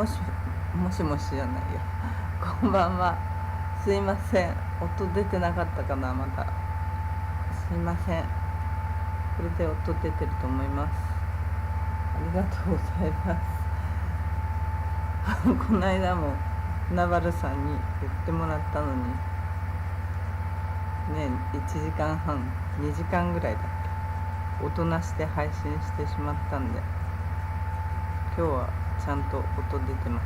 もしもしもしじゃないよ。こんばんは。すいません。音出てなかったかな、まだ。すいません。これで音出てると思います。ありがとうございます。この間もナバルさんに言ってもらったのに、ね、1時間半、2時間ぐらいだっけ。音なしで配信してしまったんで、今日はちゃんと音出てます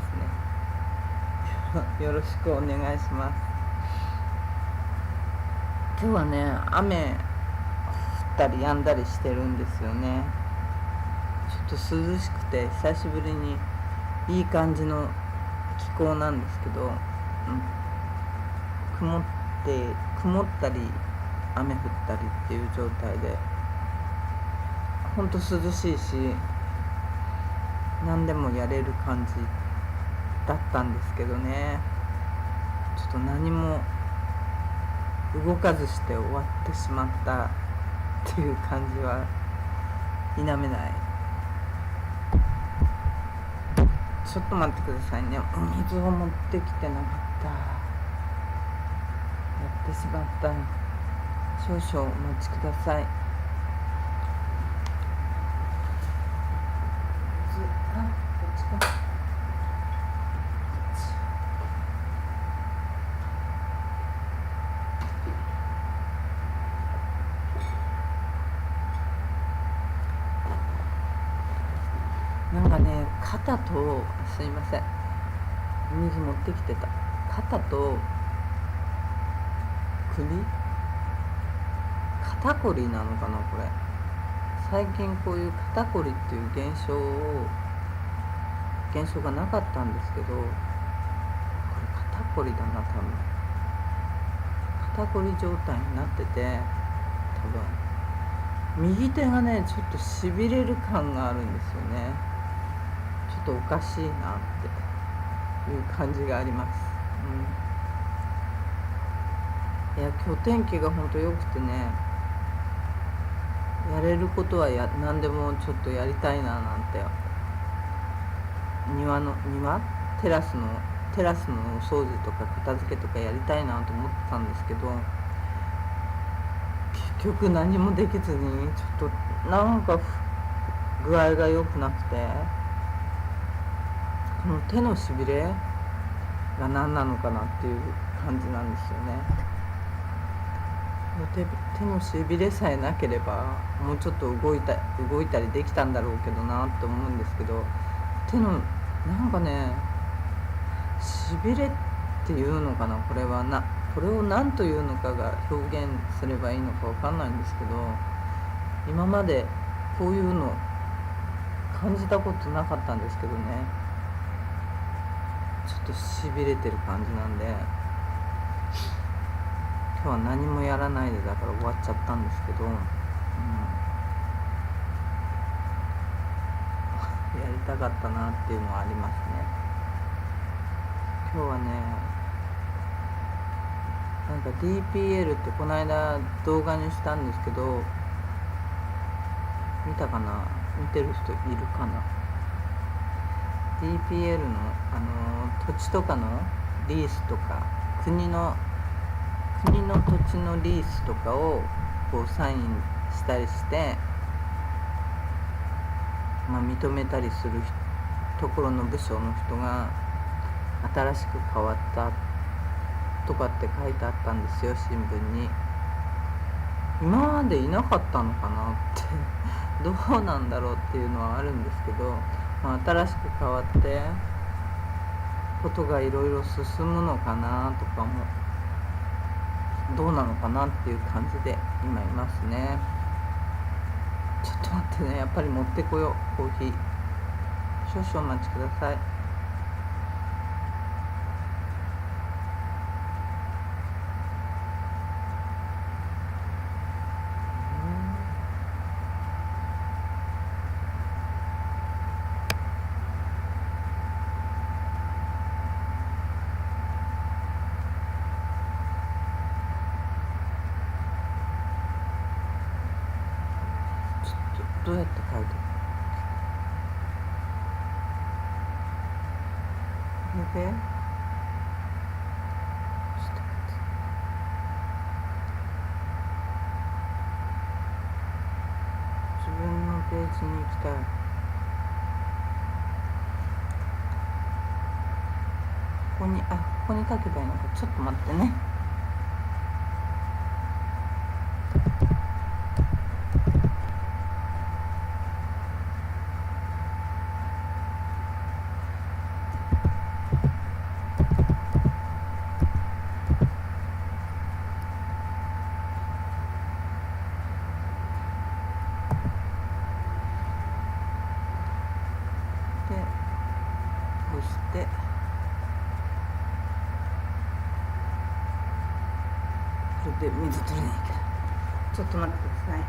ね。よろしくお願いします。今日はね、雨降ったり止んだりしてるんですよね。ちょっと涼しくて久しぶりにいい感じの気候なんですけど、曇ったり雨降ったりっていう状態で、ほんと涼しいし何でもやれる感じだったんですけどね、ちょっと何も動かずして終わってしまったっていう感じは否めない。ちょっと待ってくださいね。お水を持ってきてなかった。やってしまった。少々お待ちください。こっちか。なんかね、肩と、すいません、水持ってきてた。肩と首、肩こりなのかな、これ。最近こういう肩こりっていう現象がなかったんですけど、これ肩こりだな、多分。肩こり状態になってて、多分右手がね、ちょっとしびれる感があるんですよね。ちょっとおかしいなっていう感じがあります。いや、今日天気がほんと良くてね、やれることは何でもちょっとやりたいななんて、テラスのお掃除とか片付けとかやりたいなと思ってたんですけど、結局何もできずに、ちょっとなんか具合が良くなくて、この手のしびれが何なのかなっていう感じなんですよね。手のしびれさえなければもうちょっと動いたりできたんだろうけどなって思うんですけど、手のなんかね、しびれっていうのかな、これを何というのかが表現すればいいのか分かんないんですけど、今までこういうの感じたことなかったんですけどね、ちょっとしびれてる感じなんで、今日は何もやらないでだから終わっちゃったんですけど、やりたかったなっていうのはありますね。今日はね、なんか DPL ってこの間動画にしたんですけど、見たかな、見てる人いるかな。 DPL の、土地とかのリースとか、国の土地のリースとかをこうサインしたりして、認めたりするところの部署の人が新しく変わったとかって書いてあったんですよ、新聞に。今までいなかったのかなってどうなんだろうっていうのはあるんですけど、新しく変わってことがいろいろ進むのかなとかも、どうなのかなっていう感じで今いますね。ちょっと待ってね、やっぱり持ってこよう、コーヒー。少々お待ちください。どうやって書いてる？ちょっと待って自分のページに行きたい。ここに書けばいいのか。ちょっと待ってね。でこうしてこれで水取りに行く。ちょっと待ってください。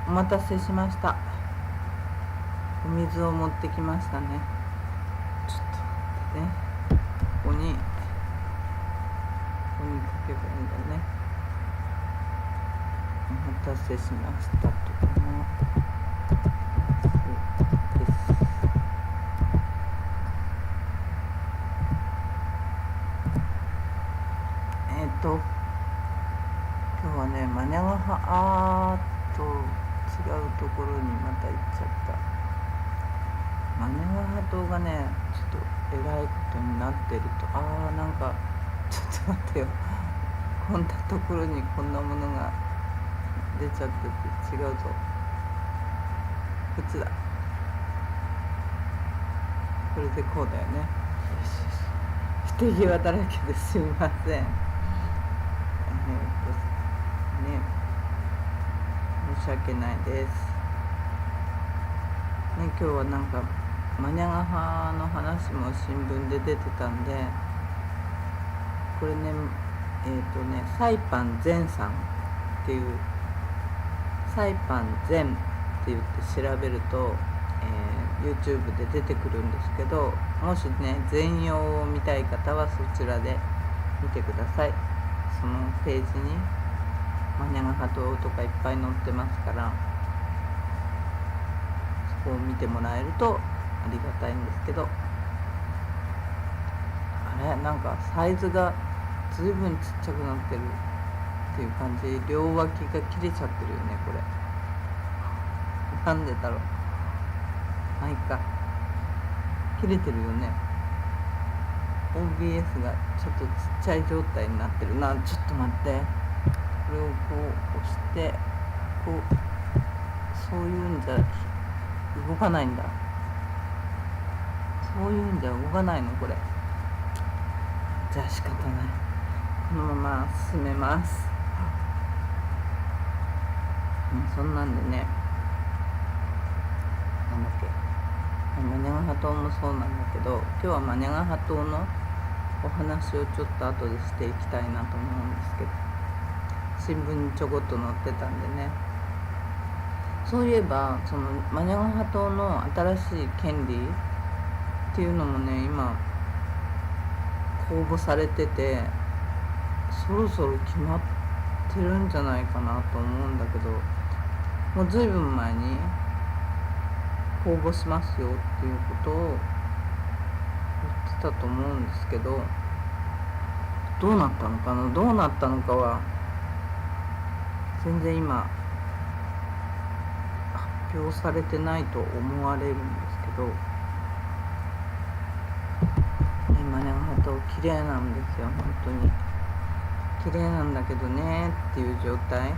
お待たせしました。お水を持ってきましたね。ちょっと待ってね。ここにかけばいいんだね。お待たせしましたとかなです。今日はねマニャガハと違うところにまた行っちゃった。マニャガハ島がねちょっとえらいことになってるとなんかちょっと待ってよ、こんなところにこんなものが出ちゃってて違うぞ、こっちだ、これでこうだよね。よし、不手際だらけですいません。ね、申し訳ないです。ね、今日はなんかマニャガハの話も新聞で出てたんで、これねサイパンゼンさんっていう、サイパンゼンって言って調べると、YouTube で出てくるんですけど、もしね全容を見たい方はそちらで見てください。そのページにマニャガハ島とかいっぱい載ってますから、そこを見てもらえるとありがたいんですけど、なんかサイズがずいぶんちっちゃくなってるっていう感じ。両脇が切れちゃってるよねこれ。なんでだろう。いいか、切れてるよね。 OBS がちょっとちっちゃい状態になってるな。ちょっと待って、これをこう押してこう、そういうんじゃ動かないんだ。そういうんじゃ動かないのこれ。じゃあ仕方ない、このまま進めます。そんなんでね、なんだっけ、マニャガハ島もそうなんだけど、今日はマニャガハ島のお話をちょっと後でしていきたいなと思うんですけど、新聞にちょこっと載ってたんでね。そういえばそのマニャガハ島の新しい権利っていうのもね今公募されてて、そろそろ決まってるんじゃないかなと思うんだけど、もうずいぶん前に公募しますよっていうことを言ってたと思うんですけど、どうなったのかな、どうなったのかは全然今発表されてないと思われるんですけど、マニャガハ島綺麗なんですよ。本当に綺麗なんだけどねっていう状態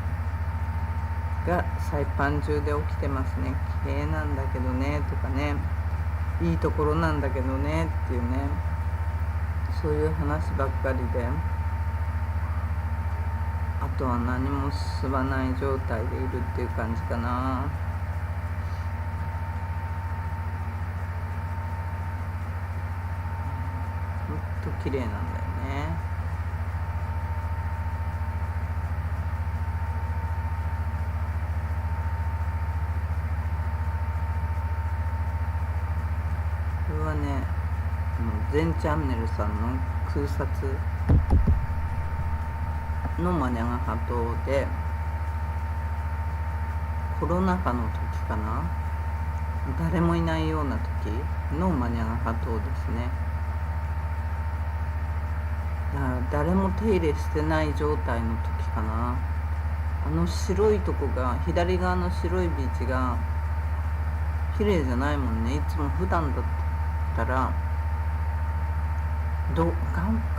がサイパン中で起きてますね。綺麗なんだけどねとかね、いいところなんだけどねっていうね、そういう話ばっかりで、あとは何も進まない状態でいるっていう感じかな。ほんと綺麗なんだよね。これはね全チャンネルさんの空撮のマニャガハ島で、コロナ禍の時かな、誰もいないような時のマニャガハ島ですね。だから誰も手入れしてない状態の時かな。あの白いとこが、左側の白いビーチが綺麗じゃないもんね。いつも普段だったら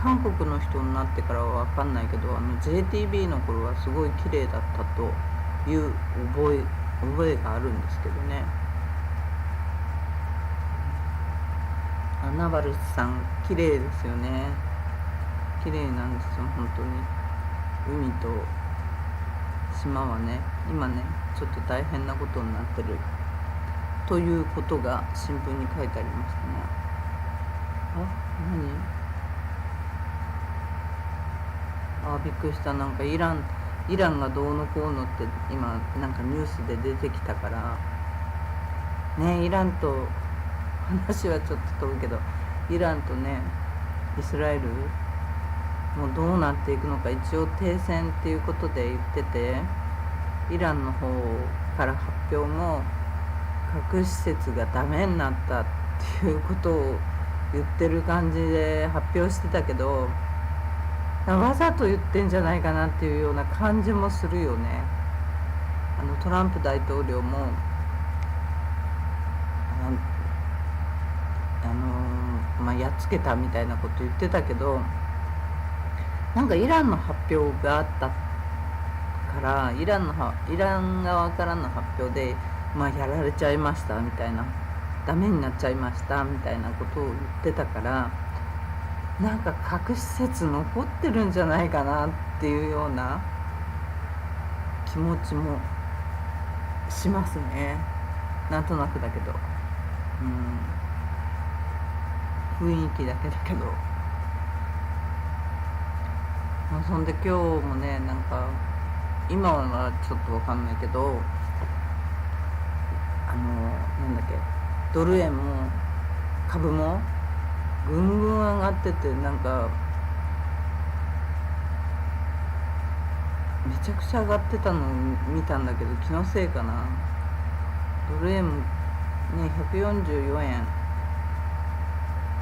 韓国の人になってからは分かんないけど、JTB の頃はすごい綺麗だったという覚えがあるんですけどね。アナバルスさん綺麗ですよね。綺麗なんですよ本当に。海と島はね今ねちょっと大変なことになってるということが新聞に書いてありましたね。びっくりした。なんかイランがどうのこうのって今なんかニュースで出てきたからね。イランと話はちょっと飛ぶけど、イランとねイスラエルもうどうなっていくのか、一応停戦っていうことで言ってて、イランの方から発表も核施設がダメになったっていうことを言ってる感じで発表してたけど、わざと言ってんじゃないかなっていうような感じもするよね。トランプ大統領もやっつけたみたいなこと言ってたけど、なんかイランの発表があったからイラン側からの発表でやられちゃいましたみたいな、ダメになっちゃいましたみたいなことを言ってたから、なんか核施設残ってるんじゃないかなっていうような気持ちもしますね。なんとなくだけど、雰囲気だけだけど、そんで今日もね、なんか今はちょっとわかんないけど、なんだっけ、ドル円も株もぐんぐん上がってて、なんかめちゃくちゃ上がってたのを見たんだけど、気のせいかな。ドル円もね、144円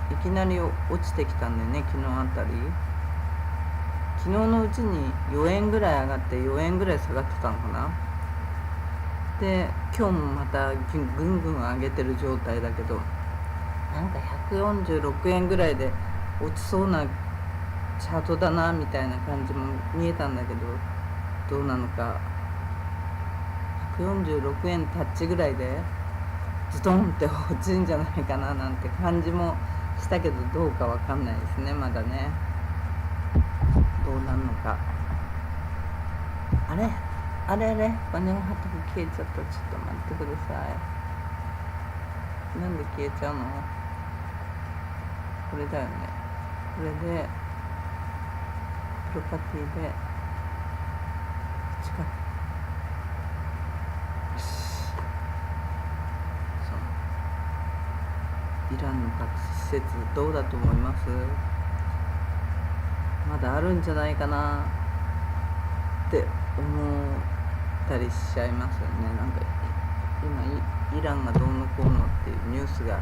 いきなり落ちてきたんだよね、昨日あたり。昨日のうちに4円ぐらい上がって4円ぐらい下がってたのかな。で今日もまたぐんぐん上げてる状態だけど、なんか146円ぐらいで落ちそうなチャートだなみたいな感じも見えたんだけど、どうなのか。146円タッチぐらいでズドンって落ちるんじゃないかななんて感じもしたけど、どうかわかんないですね、まだね。どうなるのか。あれこれはハトが消えちゃった。ちょっと待ってください。なんで消えちゃうの？これだよね。これでプロパティで近く、よし。イランの核施設どうだと思います？まだあるんじゃないかなって思ったりしちゃいますよね。なんか今イランがどうのこうのっていうニュースが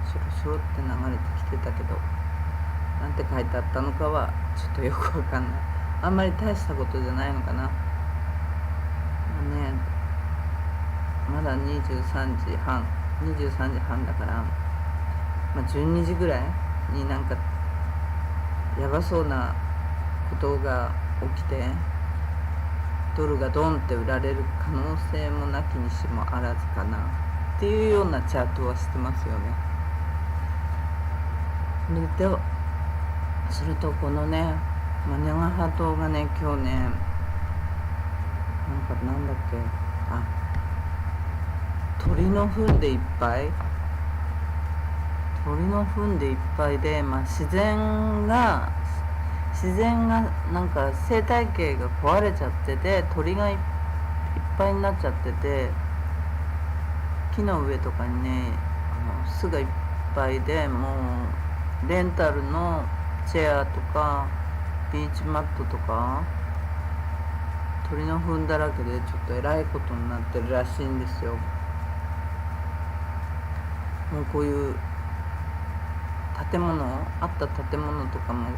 しょろって流れてきてたけど、なんて書いてあったのかはちょっとよくわかんない。あんまり大したことじゃないのかな。まだ23時半だから、12時ぐらいになんかやばそうなことが起きて、ドルがドンって売られる可能性もなきにしもあらずかなっていうようなチャートはしてますよね。それとこのね、マニャガハ島がね、今日ね、なんだっけ、鳥の糞でいっぱいで、自然がなんか生態系が壊れちゃってて、鳥がいっぱいになっちゃってて、木の上とかにね、巣がいっぱいで、もうレンタルのチェアとかビーチマットとか鳥の糞だらけで、ちょっとえらいことになってるらしいんですよ。もうこういうあった建物とかも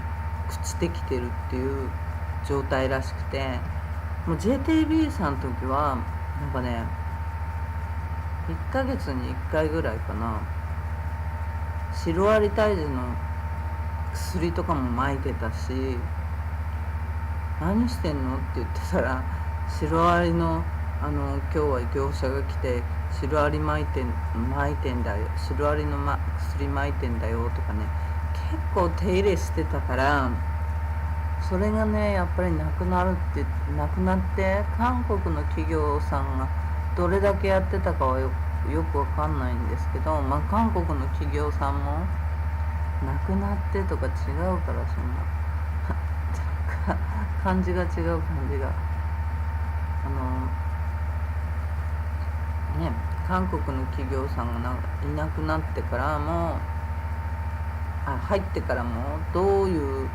朽ちてきてるっていう状態らしくて、もう JTB さんの時はなんかね、1ヶ月に1回ぐらいかな、シロアリ退治の薬とかも撒いてたし、何してんのって言ってたら、シロアリの今日は業者が来てシロアリ撒いてんだよ、シロアリの薬撒いてんだよとかね、結構手入れしてたから、それがねやっぱりなくなって韓国の企業さんがどれだけやってたかはよくわかんないんですけど、韓国の企業さんもなくなってとか違うから、そんな感じが違う感じが韓国の企業さんがいなくなってからも入ってからもどういう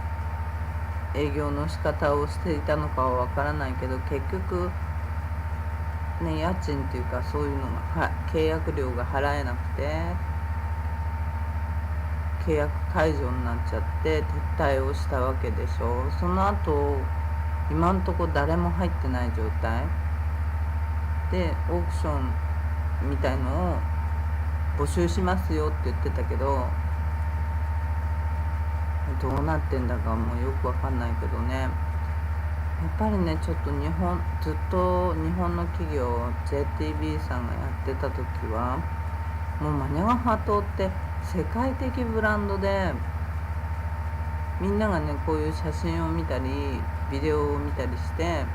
営業の仕方をしていたのかはわからないけど、結局ね、家賃っていうかそういうのが契約料が払えなくて契約解除になっちゃって撤退をしたわけでしょ。その後今んとこ誰も入ってない状態でオークションみたいのを募集しますよって言ってたけど、どうなってんだかもうよくわかんないけどね。やっぱりね、ちょっとずっと日本の企業 JTB さんがやってた時はもうマニャガハトって世界的ブランドで、みんながねこういう写真を見たりビデオを見たりして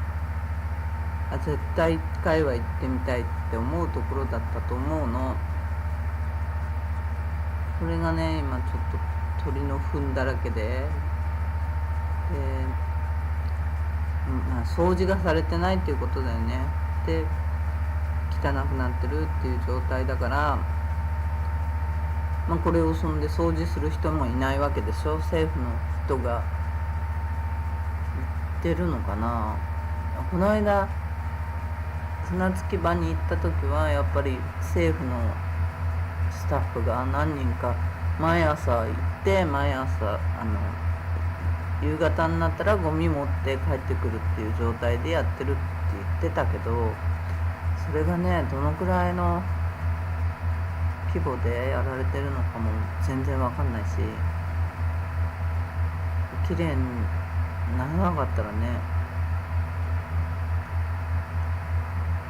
絶対一回は行ってみたいって思うところだったと思うの。それがね今ちょっと鳥の糞だらけで、掃除がされてないっていうことだよね。で汚くなってるっていう状態だから、これをそんで掃除する人もいないわけでしょ。政府の人が言ってるのかな。この間船着き場に行った時はやっぱり政府のスタッフが何人か毎朝行って、毎朝夕方になったらゴミ持って帰ってくるっていう状態でやってるって言ってたけど、それがねどのくらいの規模でやられてるのかも全然わかんないし、綺麗にならなかったらね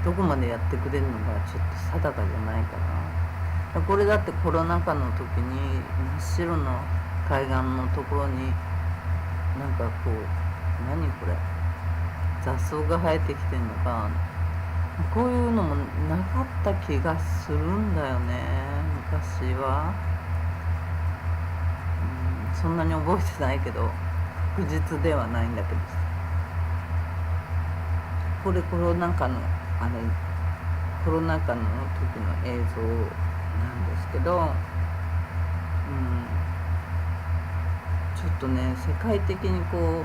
どこまでやってくれるのかちょっと定かじゃないから。これだってコロナ禍の時に真っ白の海岸のところになんかこう何これ雑草が生えてきてんのか、こういうのもなかった気がするんだよね昔は。そんなに覚えてないけど確実ではないんだけど、これコロナ禍の時の映像なんですけど、ちょっとね世界的にこう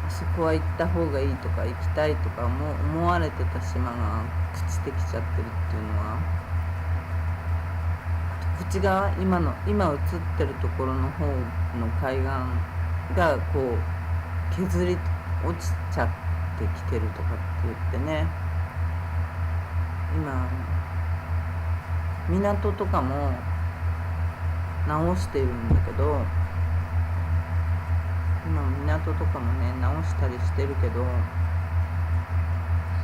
あそこは行った方がいいとか行きたいとか思われてた島が朽ちてきちゃってるっていうのは、こっち側今映ってるところの方の海岸がこう削り落ちちゃってきてるとかって言ってね、今港とかも直してるんだけど、今港とかもね直したりしてるけど、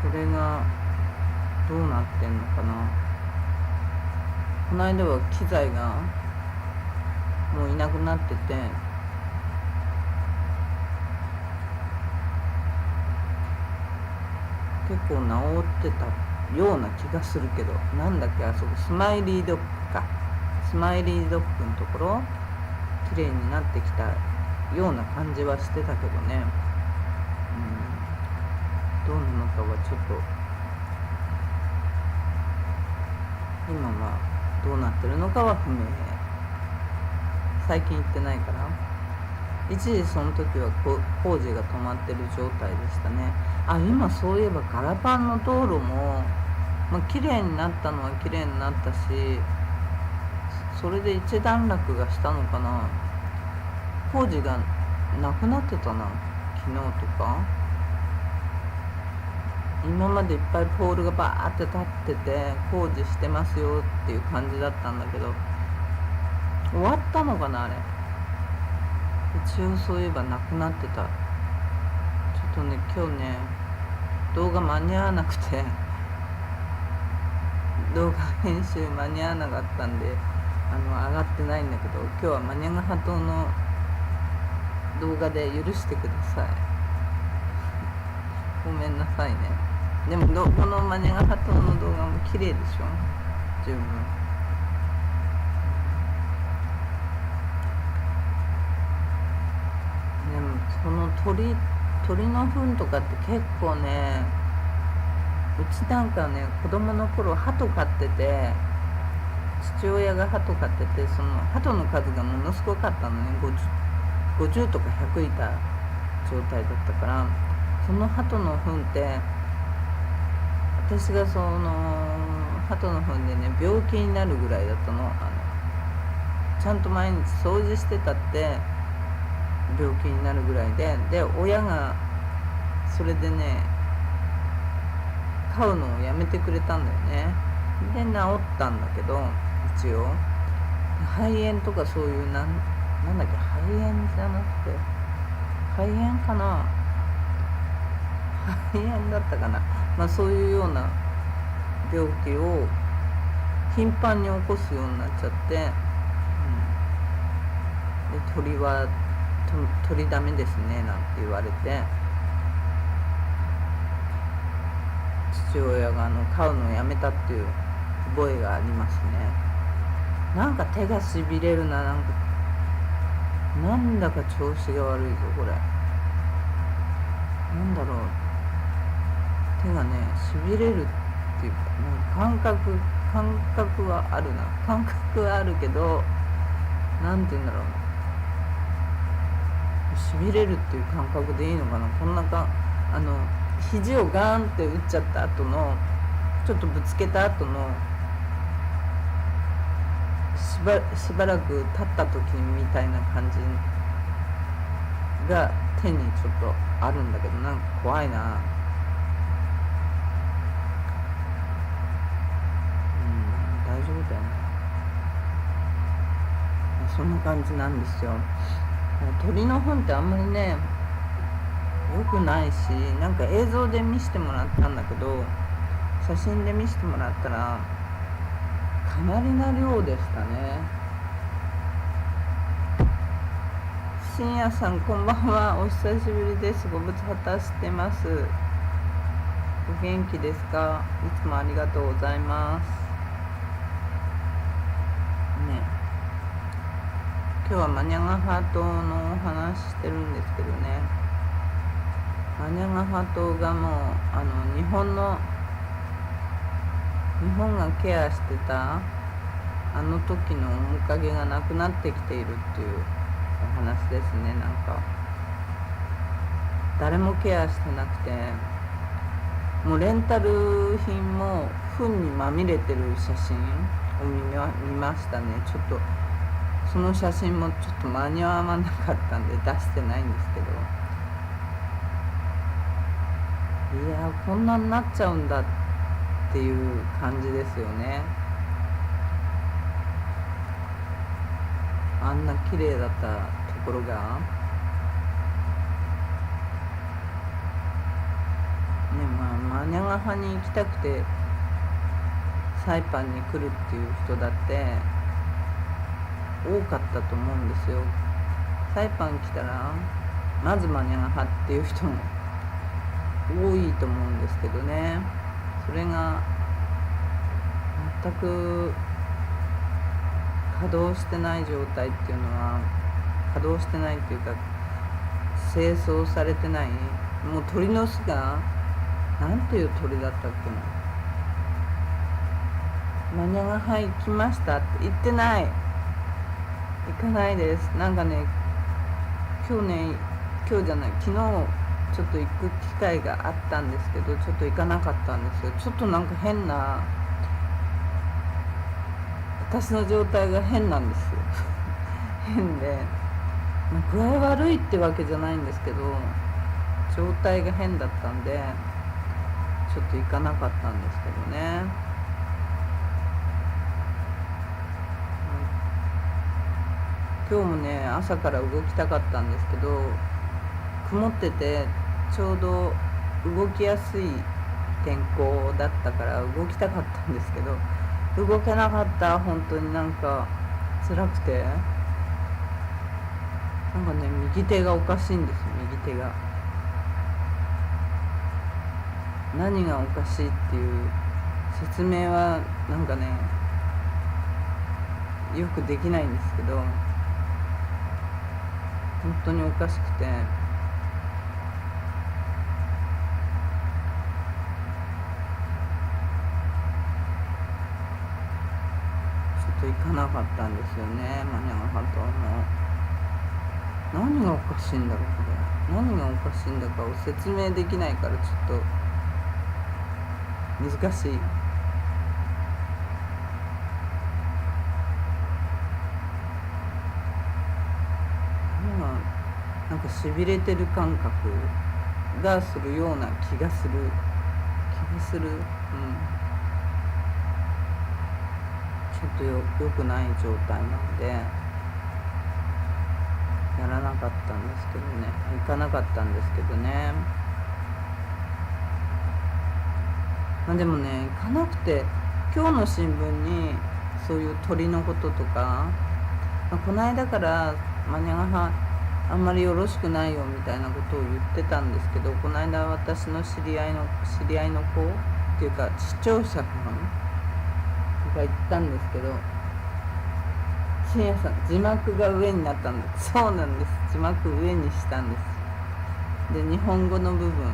それがどうなってんのかな。この間は機材がもういなくなってて、結構直ってたような気がするけど、なんだっけあそこスマイリードッグか、スマイリードッグのところ綺麗になってきたような感じはしてたけどね、どうなのかはちょっと今はどうなってるのかは不明。最近行ってないから。一時その時は工事が止まってる状態でしたね。今そういえばガラパンの道路も綺麗になったのは綺麗になったし、それで一段落がしたのかな。工事がなくなってたな昨日とか。今までいっぱいポールがバーって立ってて工事してますよっていう感じだったんだけど、終わったのかなあれ。一応そういえばなくなってた。ちょっとね今日ね動画間に合わなくて動画編集間に合わなかったんで上がってないんだけど、今日はマニャガハ島の動画で許してください。ごめんなさいね。でもこのマニャガハ島の動画も綺麗でしょ十分。でもその鳥の糞とかって結構ね、うちなんかね子供の頃鳩飼ってて、父親が鳩飼ってて、その鳩の数がものすごかったのね。50とか100いた状態だったから、その鳩の糞って私がその鳩の糞でね病気になるぐらいだったの。ちゃんと毎日掃除してたって病気になるぐらいで親がそれでね飼うのをやめてくれたんだよね。で治ったんだけど、一応肺炎とかそういうなんだっけ、肺炎じゃなくて肺炎かな、肺炎だったかな、そういうような病気を頻繁に起こすようになっちゃって、で鳥ダメですねなんて言われて、父親が飼うのをやめたっていう覚えがありますね。なんか手がしびれるな、なんだか調子が悪いぞこれ、なんだろう、手がねしびれるっていうか、感覚はあるな、感覚はあるけど、なんて言うんだろう、しびれるっていう感覚でいいのかな。こんな肘をガーンって打っちゃった後の、ちょっとぶつけた後のしばらく経った時みたいな感じが手にちょっとあるんだけど、なんか怖いな。大丈夫だよね。そんな感じなんですよ。鳥の糞ってあんまりね良くないし、なんか映像で見せてもらったんだけど、写真で見せてもらったらかなりな量でしたね。深夜さんこんばんは、お久しぶりです。ご無沙汰してます。お元気ですか？いつもありがとうございますね。今日はマニャガハ島のお話してるんですけどね、マニャガハ島がもう日本がケアしてた時の面影がなくなってきているっていうお話ですね。なんか誰もケアしてなくて、もうレンタル品も糞にまみれてる写真を見ましたね。ちょっとその写真もちょっと間に合わなかったんで出してないんですけど、いやこんなになっちゃうんだっていう感じですよね。あんな綺麗だったところがね、マニャガハに行きたくてサイパンに来るっていう人だって多かったと思うんですよ。サイパン来たらまずマニャガハっていう人も多いと思うんですけどね、それが全く稼働してない状態っていうのは、稼働してないっていうか清掃されてない、もう鳥の巣がなんていう鳥だったっけな、マニャガハ行きましたって言ってない、行かないです。なんかね今日じゃない昨日ちょっと行く機会があったんですけど、ちょっと行かなかったんですよ。ちょっとなんか変な、私の状態が変なんですよ変で、具合悪いってわけじゃないんですけど、状態が変だったんでちょっと行かなかったんですけどね。今日もね朝から動きたかったんですけど、曇っててちょうど動きやすい天候だったから動きたかったんですけど、動けなかった。本当になんか辛くて、なんかね右手がおかしいんですよ。右手が何がおかしいっていう説明はなんかねよくできないんですけど、本当におかしくて、ちょっと行かなかったんですよね。マニャガハ島の何がおかしいんだろう、これ何がおかしいんだかを説明できないから、ちょっと難しい。なんかしびれてる感覚がするような気がする、ちょっと良くない状態なんでやらなかったんですけどね、行かなかったんですけどね。でもね、行かなくて、今日の新聞にそういう鳥のこととか、この間からマニャがあんまりよろしくないよみたいなことを言ってたんですけど、この間私の知り合いの子っていうか視聴者さんが言ったんですけど、深夜さん字幕が上になったんです。そうなんです、字幕上にしたんです。で、日本語の部分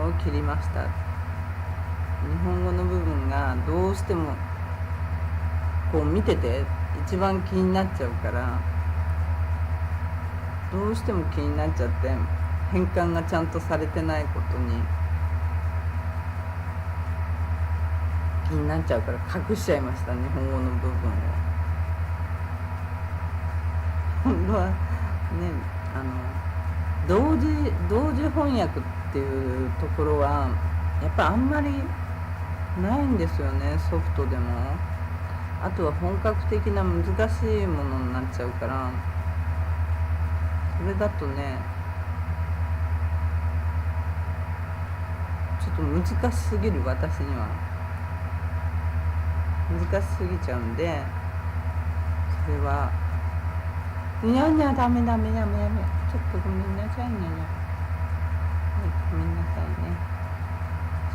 を切りました。日本語の部分がどうしてもこう見てて一番気になっちゃうから、どうしても気になっちゃって、変換がちゃんとされてないことに気になっちゃうから隠しちゃいました、日本語の部分を。本当はね、同時翻訳っていうところはやっぱあんまりないんですよね、ソフトでも。あとは本格的な難しいものになっちゃうから、それだとねちょっと難しすぎる、私には難しすぎちゃうんで、それはいやダメ、ちょっとごめんなさいね、ごめんなさいね。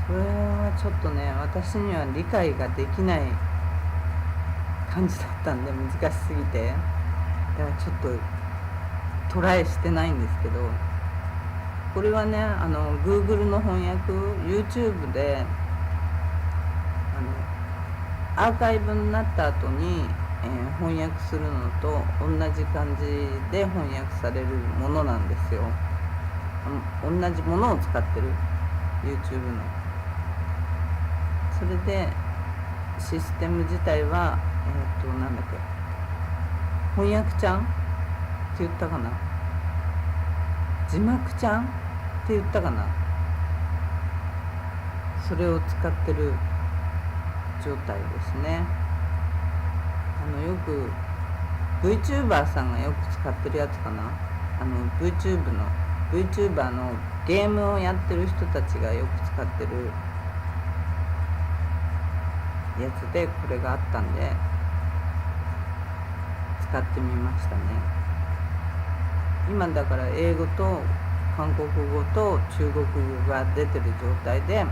それはちょっとね、私には理解ができない感じだったんで、難しすぎて、だからちょっとトライしてないんですけど、これはね、Google の翻訳 YouTube でアーカイブになった後に、翻訳するのと同じ感じで翻訳されるものなんですよ。同じものを使ってる YouTube の。それでシステム自体はなんだっけ、翻訳ちゃんって言ったかな、字幕ちゃんって言ったかな、それを使ってる状態ですね。よく VTuber さんがよく使ってるやつかな、VTuber のゲームをやってる人たちがよく使ってるやつで、これがあったんで使ってみましたね。今だから英語と韓国語と中国語が出てる状態で、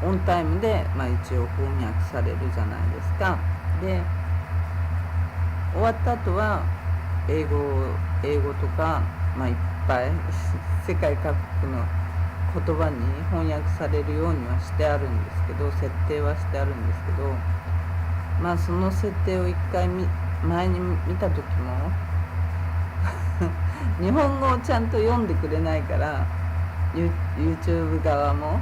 オンタイムで、一応翻訳されるじゃないですか。で、終わった後は英語とか、いっぱい世界各国の言葉に翻訳されるようにはしてあるんですけど、設定はしてあるんですけど、その設定を一回前に見た時も日本語をちゃんと読んでくれないから、YouTube 側も、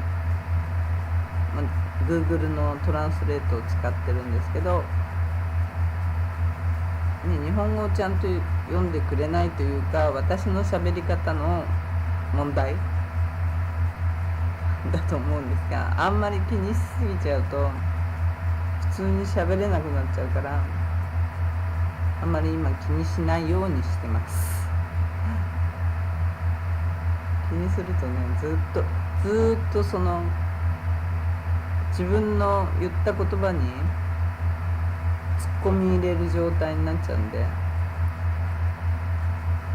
Google のトランスレートを使ってるんですけど、日本語をちゃんと読んでくれないというか、私の喋り方の問題だと思うんですが、あんまり気にしすぎちゃうと普通に喋れなくなっちゃうから、あんまり今気にしないようにしてます。気にするとね、ずっとその自分の言った言葉にツッコミ入れる状態になっちゃうんで。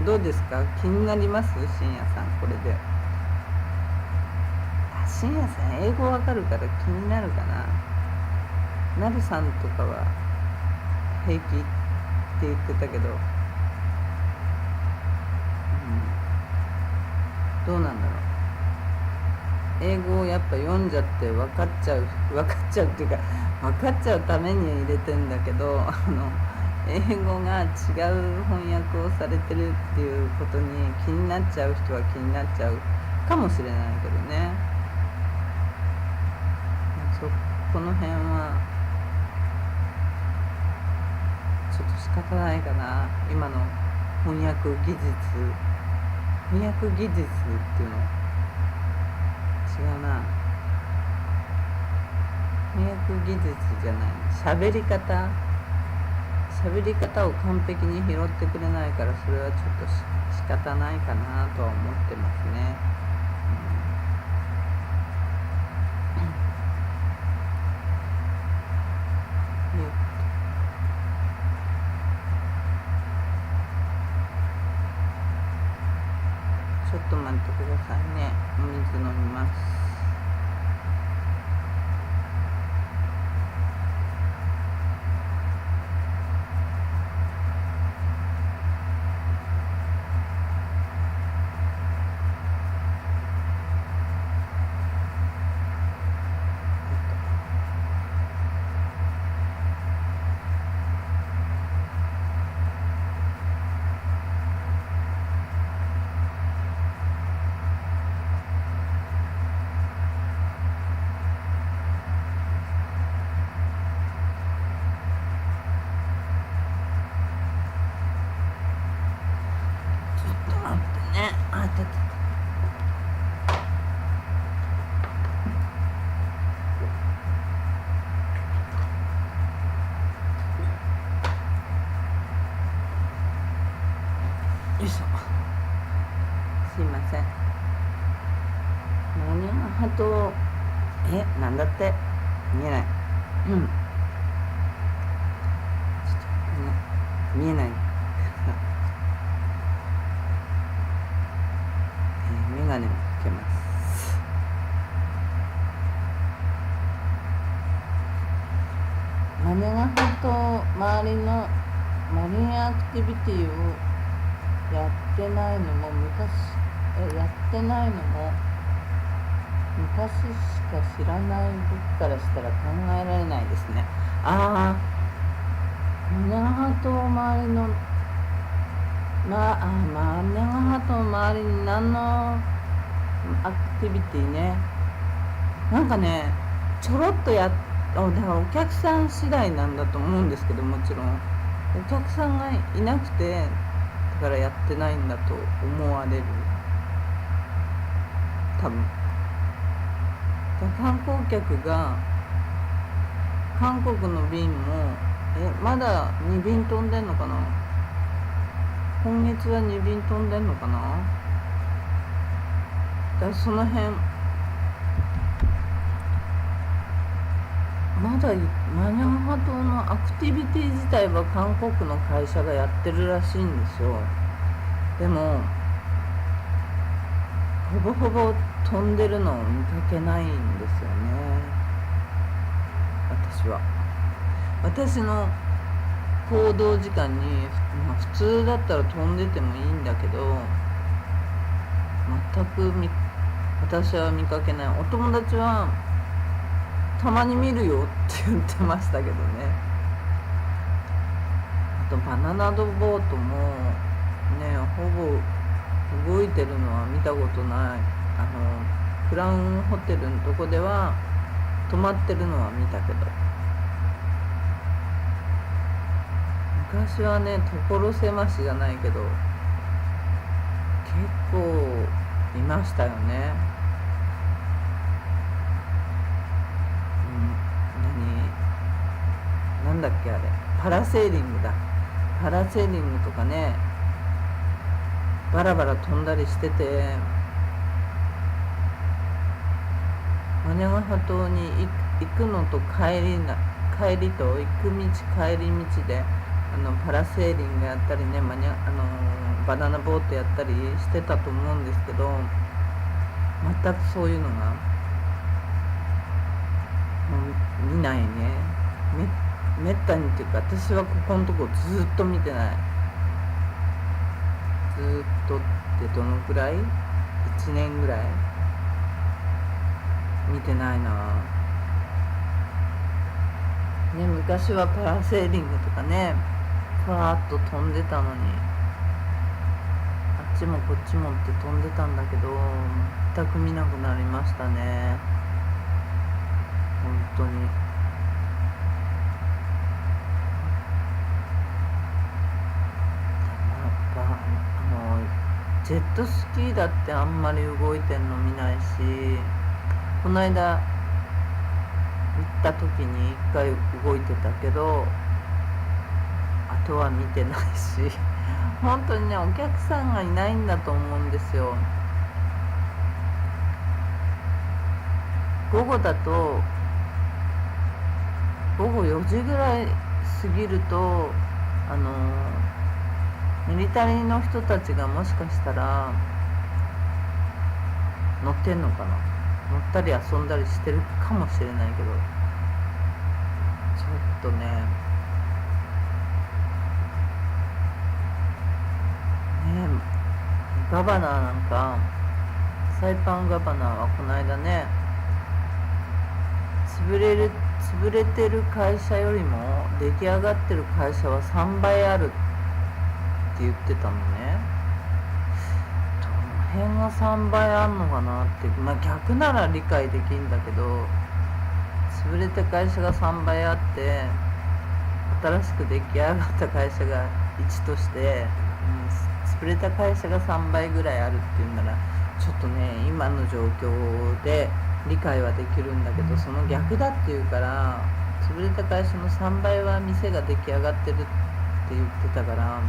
どうですか、気になります？深夜さん、これで。深夜さん英語わかるから気になるかな。なるさんとかは平気って言ってたけど、どうなんだろう。英語をやっぱ読んじゃって分かっちゃうっていうか、分かっちゃうために入れてんだけど、英語が違う翻訳をされてるっていうことに気になっちゃう人は気になっちゃうかもしれないけどね。この辺はちょっと仕方ないかな。今の翻訳技術っていうの違うな。翻訳技術じゃない、喋り方を完璧に拾ってくれないから、それはちょっと仕方ないかなとは思ってますね。ちょっと待ってくださいね。お水飲みます。よいしょ。すいません。何がハトなんだって見えない。ちょっと見えない。メガネをかけます。マネガハト周りのマリンアクティビティをやってないのも昔しか知らない僕からしたら考えられないですね。マネガハト周りのマネガハト周りに何のアクティビティね、なんかねちょろっとだからお客さん次第なんだと思うんですけど、もちろんお客さんがいなくてだからやってないんだと思われる、多分。観光客が韓国の便もまだ2便飛んでんのかな。今月は2便飛んでんのかな。だからその辺まだマニャンハ島のアクティビティ自体は韓国の会社がやってるらしいんですよ。でもほぼほぼ飛んでるのを見かけないんですよね、私は。私の行動時間に、普通だったら飛んでてもいいんだけど全く私は見かけない。お友達はたまに見るよって言ってましたけどね。あとバナナボートもね、ほぼ動いてるのは見たことない。クラウンホテルのとこでは泊まってるのは見たけど、昔はね所狭しじゃないけど結構いましたよね。なんだっけあれ、パラセーリングだ。パラセーリングとかね、バラバラ飛んだりしてて、マニャガハ島に行くのと帰りと行く道帰り道でパラセーリングやったりね、バナナボートやったりしてたと思うんですけど、全くそういうのが見ないね。めったにっていうか、私はここのとこずっと見てない。ずっとってどのくらい ?1 年ぐらい見てないな。ね、昔はパラセーリングとかね、ふわーっと飛んでたのに、あっちもこっちもって飛んでたんだけど、全く見なくなりましたね、本当に。やっぱジェットスキーだってあんまり動いてんの見ないし、この間行った時に1回動いてたけど、あとは見てないし本当にね、お客さんがいないんだと思うんですよ。午後だと午後4時ぐらい過ぎるとミリタリーの人たちがもしかしたら乗ってんのかな、乗ったり遊んだりしてるかもしれないけど、ちょっとねガバナーなんか、サイパンガバナーはこの間ね、潰れてる会社よりも出来上がってる会社は3倍あるって言ってたのね。どの辺が3倍あんのかなって、逆なら理解できんだけど、潰れた会社が3倍あって新しく出来上がった会社が1として、潰れた会社が3倍ぐらいあるっていうなら、ちょっとね今の状況で理解はできるんだけど、その逆だっていうから、潰れた会社の3倍は店が出来上がってるって言ってたから、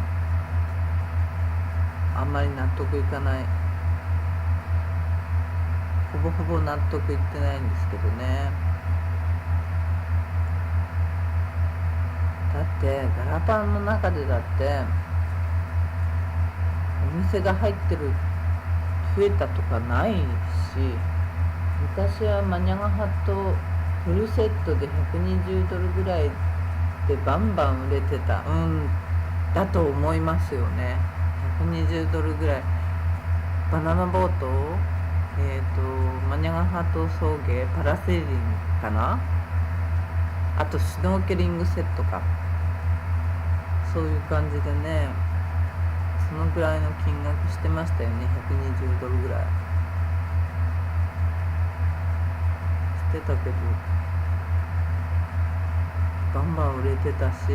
あんまり納得いかない、ほぼほぼ納得いってないんですけどね。だってガラパンの中でだってお店が入ってる増えたとかないし、昔はマニャガハとフルセットで120ドルぐらいでバンバン売れてただと思いますよね。120ドルぐらい、バナナボート、マニャガハと送迎、パラセーリングかな、あとシュノーケリングセットか、そういう感じでね、そのぐらいの金額してましたよね。120ドルぐらいしてたけど、バンバン売れてたし、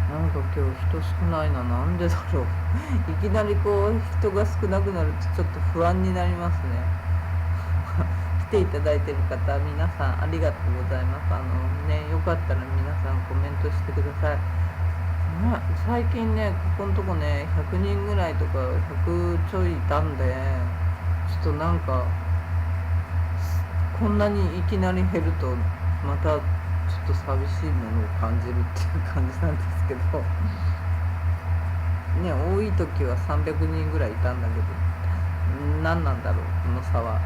なんか今日人少ないな、なんでだろういきなりこう人が少なくなるとちょっと不安になりますね来ていただいてる方皆さんありがとうございます。よかったら皆さんコメントしてください。最近ねここのとこね100人ぐらいとか100ちょいいたんで、ちょっとなんかこんなにいきなり減るとまたちょっと寂しいものを感じるっていう感じなんですけどね、多い時は300人ぐらいいたんだけど、何なんだろうこの差は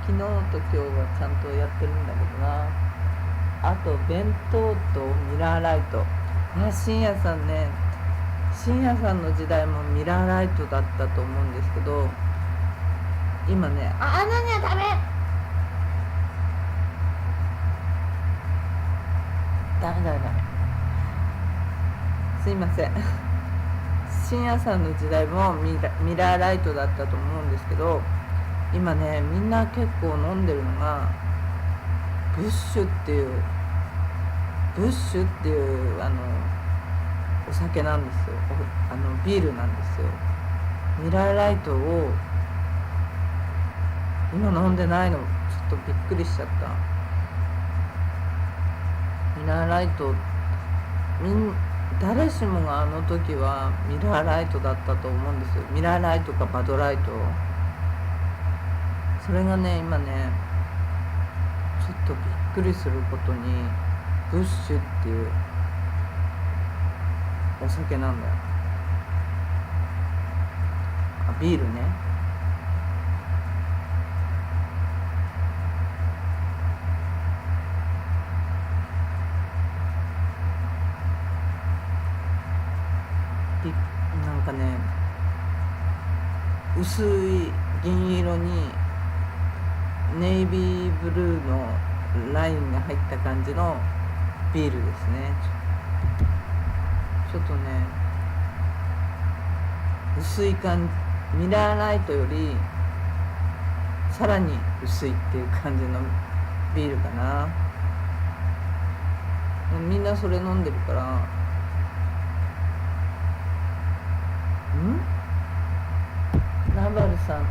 昨日と今日はちゃんとやってるんだけどな。あと弁当とミラーライト、深夜さんね、深夜さんの時代もミラーライトだったと思うんですけど、今ね何はダメすいません深夜さんの時代もミラーライトだったと思うんですけど、今ねみんな結構飲んでるのがブッシュっていうお酒なんですよ。ビールなんですよ。ミラーライトを今飲んでないのちょっとびっくりしちゃった。ミラーライト誰しもがあの時はミラーライトだったと思うんですよ。ミラーライトかバドライト、それがね今ねちょっとびっくりすることにブッシュっていうお酒なんだよ。ビールね。なんかね薄い銀色にネイビーブルーのラインが入った感じのビールですね。ちょっとね薄い感ミラーライトよりさらに薄いっていう感じのビールかな。みんなそれ飲んでるから、ナバルさん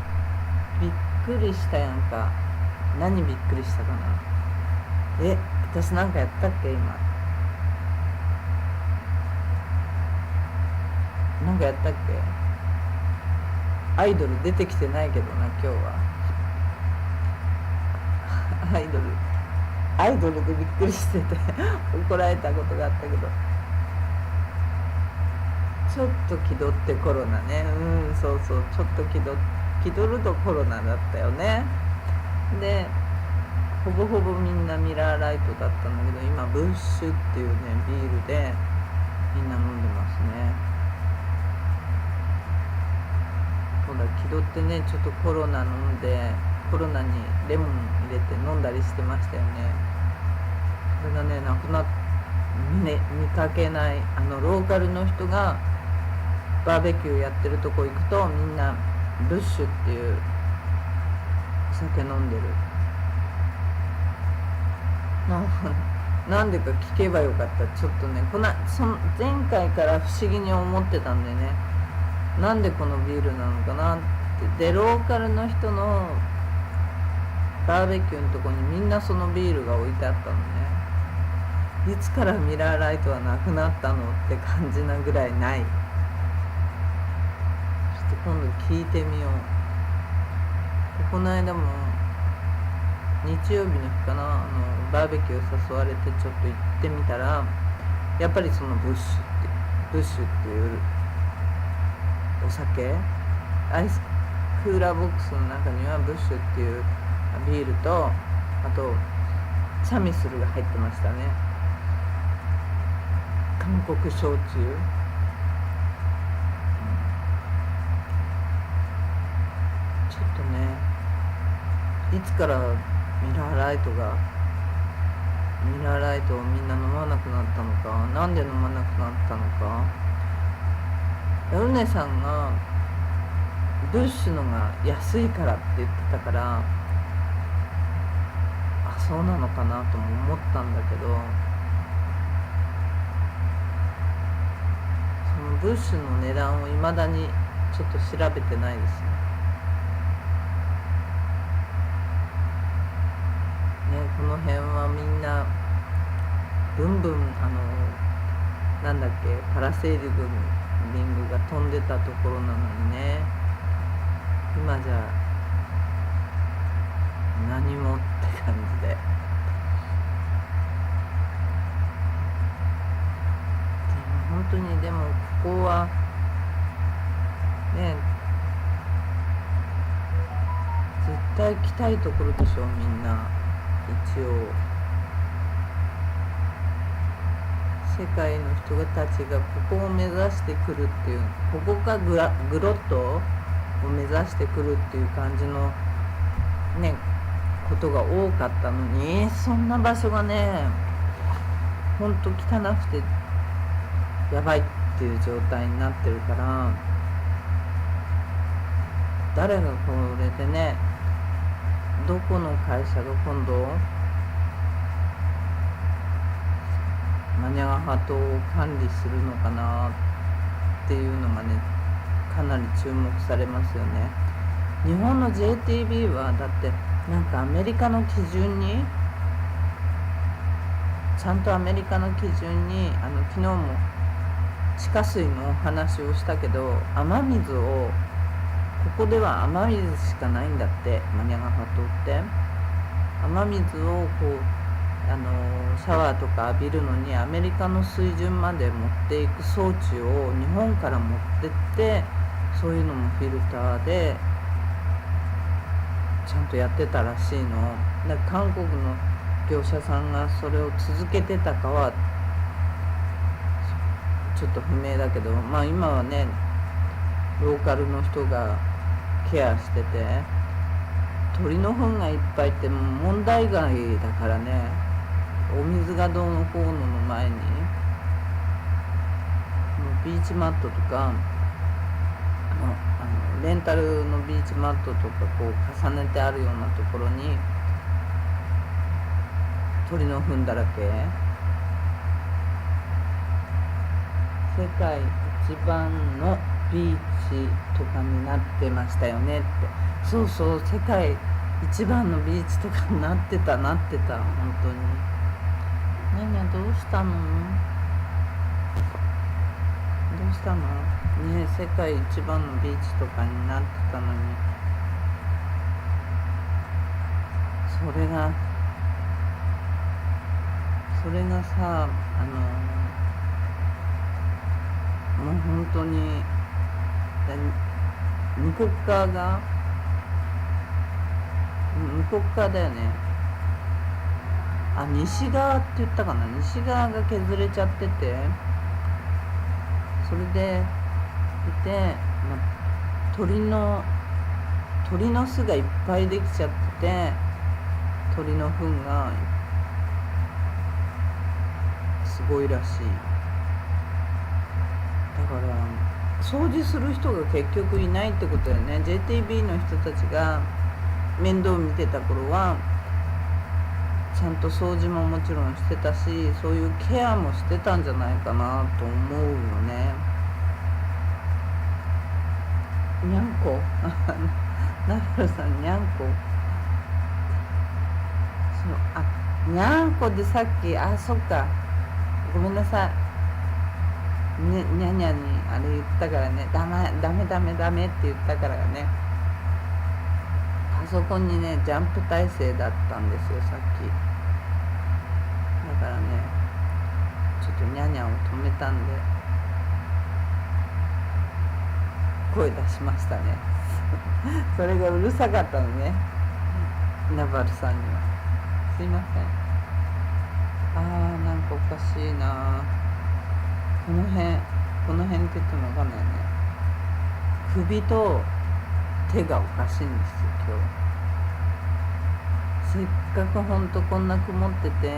びっくりしたやんか。何びっくりしたかな。私なんかやったっけ。今なんかやったっけ。アイドル出てきてないけどな今日は。アイドルでびっくりしてて怒られたことがあったけど、ちょっと気取ってコロナね。そうちょっと気取るとコロナだったよね。でほぼほぼみんなミラーライトだったんだけど、今ブッシュっていうねビールでみんな飲んでますね。そうだ、気取ってね、ちょっとコロナ飲んで、コロナにレモン入れて飲んだりしてましたよね。それがね、なくなっ見かけない。ローカルの人がバーベキューやってるとこ行くと、みんなブッシュっていう酒飲んでる。なんでか聞けばよかった。ちょっとね、前回から不思議に思ってたんでね、なんでこのビールなのかなって。でローカルの人のバーベキューのとこにみんなそのビールが置いてあったのね。いつからミラーライトはなくなったのって感じなぐらいない。ちょっと今度聞いてみよう。この間も日曜日の日かな、バーベキュー誘われてちょっと行ってみたら、やっぱりそのブッシュっていうお酒、アイスクーラーボックスの中にはブッシュっていうビールと、あとチャミスルが入ってましたね。韓国焼酎、ちょっとね、いつからミラーライトをみんな飲まなくなったのか、なんで飲まなくなったのか。ウネさんがブッシュのが安いからって言ってたから、そうなのかなとも思ったんだけど、そのブッシュの値段を未だにちょっと調べてないですね。この辺はみんなブンブンなんだっけ、パラセーリングが飛んでたところなのにね、今じゃ何もって感じで。本当にでもここはね、絶対来たいところでしょ、みんな。一応世界の人たちがここを目指してくるっていう、ここがグロットを目指してくるっていう感じのねことが多かったのに、そんな場所がねほんと汚くてやばいっていう状態になってるから、誰がこれでね、どこの会社が今度マニャガハ島を管理するのかなっていうのがね、かなり注目されますよね。日本の JTB はだってなんかアメリカの基準に、ちゃんとアメリカの基準に、昨日も地下水のお話をしたけど、雨水を、ここでは雨水しかないんだって、マニャガハ島って。雨水をこうシャワーとか浴びるのにアメリカの水準まで持っていく装置を日本から持ってって、そういうのもフィルターでちゃんとやってたらしいの。だから韓国の業者さんがそれを続けてたかはちょっと不明だけど、今はねローカルの人がケアしてて、鳥の糞がいっぱいって問題外だからね。お水がどうのこうのの前に、もうビーチマットとかレンタルのビーチマットとかこう重ねてあるようなところに鳥の糞だらけ。世界一番のビーチとかになってましたよねって。そうそう、世界一番のビーチとかになってた本当に。ねえ、どうしたのねえ、世界一番のビーチとかになってたのに、それがさ、もう本当に向こう側だよね。西側って言ったかな。西側が削れちゃってて、それで鳥の巣がいっぱいできちゃってて、鳥の糞がすごいらしい。だから掃除する人が結局いないってことだよね。 JTB の人たちが面倒見てた頃はちゃんと掃除ももちろんしてたし、そういうケアもしてたんじゃないかなと思うよね。にゃんこナダルさん、にゃんこ、にゃんこでさっき、そっか、ごめんなさいね、にゃにゃにあれ言ったからね、ダメって言ったからね、パソコンにねジャンプ体制だったんですよさっき。だからね、ちょっとにゃにゃを止めたんで声出しましたねそれがうるさかったのね、ナバルさんには。すいません。なんかおかしいな。この辺って言ってもわかんないね。首と手がおかしいんですよ今日。せっかくほんとこんな曇ってて、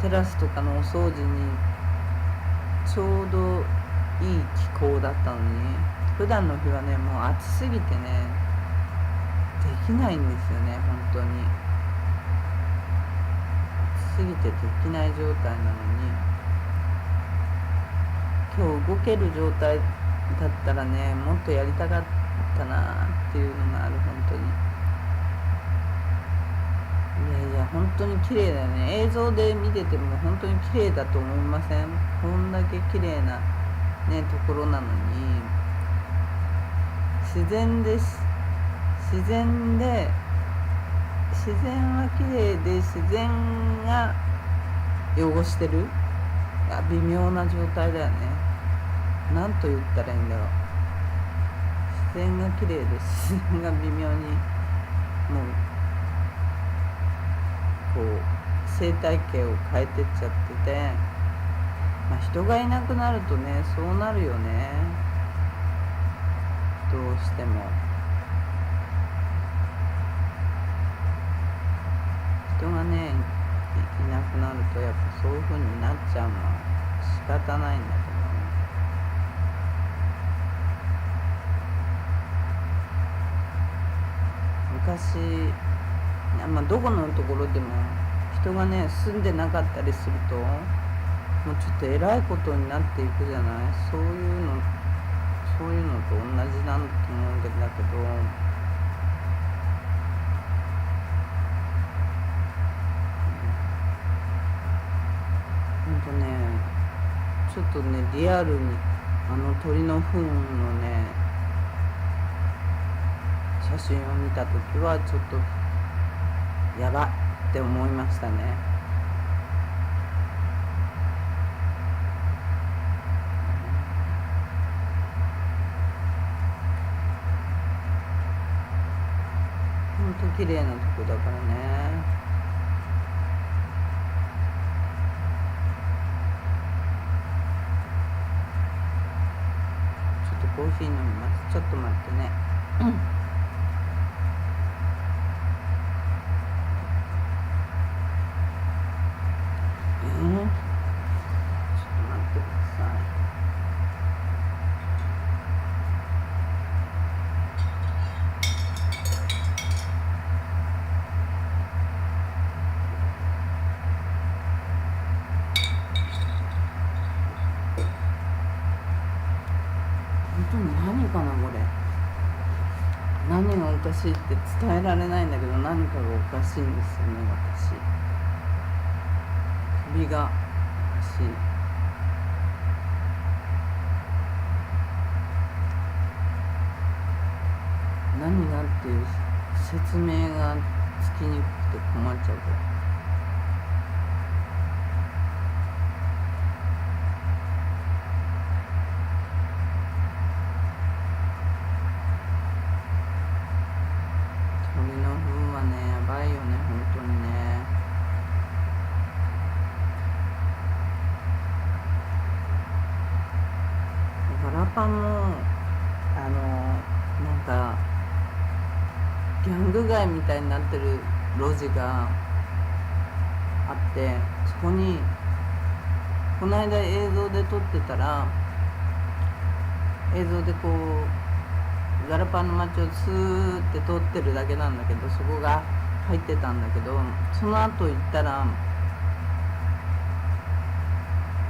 テラスとかのお掃除にちょうどいい気候だったのに、普段の日はねもう暑すぎてねできないんですよね。本当に暑すぎてできない状態なのに、今日動ける状態だったらねもっとやりたかったなっていうのがある。本当にいや本当に綺麗だよね。映像で見てても本当に綺麗だと思いません？こんだけ綺麗なねところなのに、自然は綺麗で自然が汚してる、微妙な状態だよね。なんと言ったらいいんだろう。自然が綺麗で自然が微妙にもうこう生態系を変えてっちゃってて、人がいなくなるとねそうなるよね、どうしても。人がねいなくなるとやっぱそういう風になっちゃうのは仕方ないんだけどね。昔どこのところでも人がね住んでなかったりするともうちょっとえらいことになっていくじゃない。そういうのと同じなんだと思うんだけど、ちょっとねリアルに鳥の糞のね写真を見た時はちょっとやばって思いましたね。ほんと綺麗なとこだからね。コーヒー飲みます。ちょっと待ってね。ちょっと待ってください。しいって伝えられないんだけど、何かがおかしいんですよね。私首がおかしい。何がっていう説明がつきにくくて困っちゃうから。鳥の糞はね、やばいよね、本当にね。ガラパンもなんかギャング街みたいになってる路地があって、そこにこの間映像で撮ってたら、映像でこうガラパンの街をスーって撮ってるだけなんだけど、そこが入ってたんだけど、その後行ったら、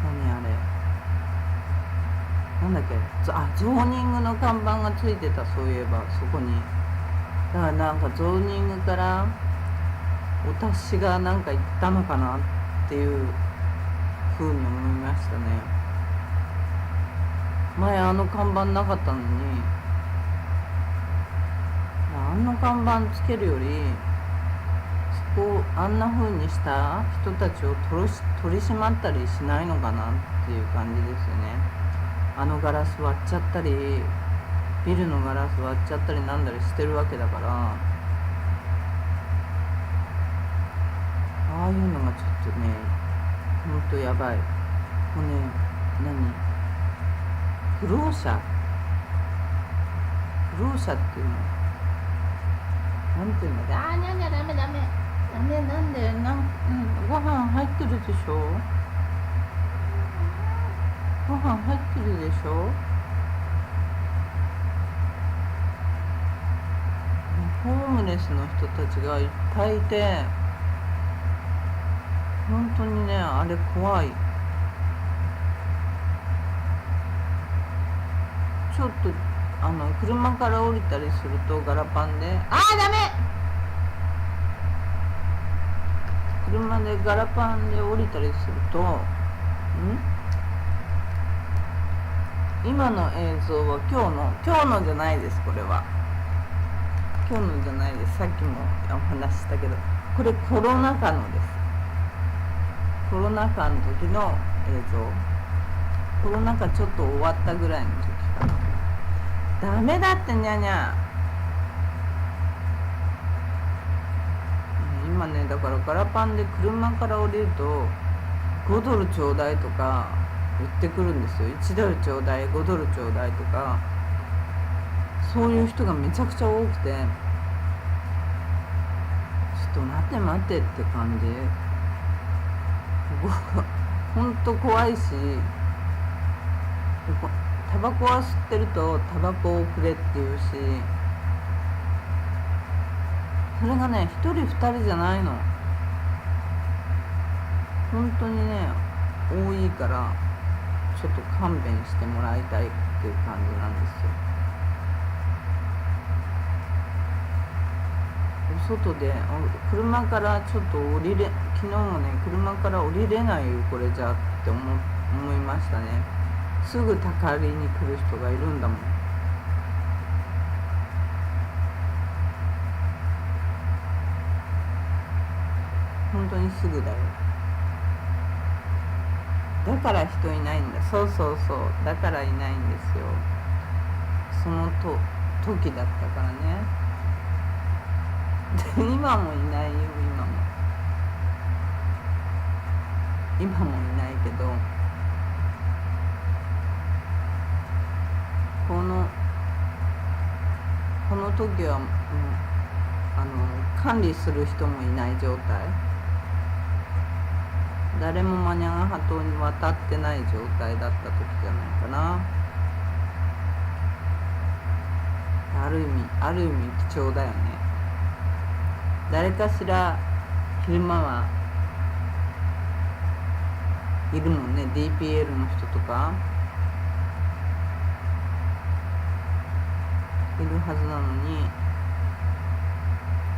何あれなんだっけ、ゾーニングの看板がついてた。そういえばそこに。だからなんかゾーニングからお達しがなんか行ったのかなっていう風に思いましたね。前あの看板なかったのに、あの看板つけるより、そこをあんな風にした人たちを取り締まったりしないのかなっていう感じですよね。あのガラス割っちゃったり、ビルのガラス割っちゃったりなんだりしてるわけだから、ああいうのがちょっとね、ほんとやばい。もうね、不老者っていうのなんていうんだ。ダメなんでご飯入ってるでしょ。ご飯入ってるでしょ。ホームレスの人たちがいっぱいいて、本当にね、あれ怖い。ちょっと車から降りたりするとガラパンでダメ、車でガラパンで降りたりすると、今の映像は今日のじゃないです。これは今日のじゃないです。さっきもお話ししたけど、これコロナ禍のです。コロナ禍の時の映像。コロナ禍ちょっと終わったぐらいの時かな。ダメだってにゃにゃ。今ね、だからガラパンで車から降りると5ドルちょうだいとか言ってくるんですよ。1ドルちょうだい、5ドルちょうだいとか、そういう人がめちゃくちゃ多くて、ちょっと待てって感じ。ほんと怖いし、タバコは吸ってるとタバコをくれって言うし、それがね、1人2人じゃないの。本当にね、多いから、ちょっと勘弁してもらいたいっていう感じなんですよ。外で車からちょっと昨日もね、車から降りれないよこれじゃって思いましたね。すぐたかりに来る人がいるんだもん。本当にすぐだよ。だから人いないんだ。そうだからいないんですよ。その時だったからね。今もいないよ。今もいないけど、この時は管理する人もいない状態、誰もマニャガハ島に渡ってない状態だった時じゃないかな。ある意味貴重だよね。誰かしら昼間はいるもんね。 DPL の人とかいるはずなのに、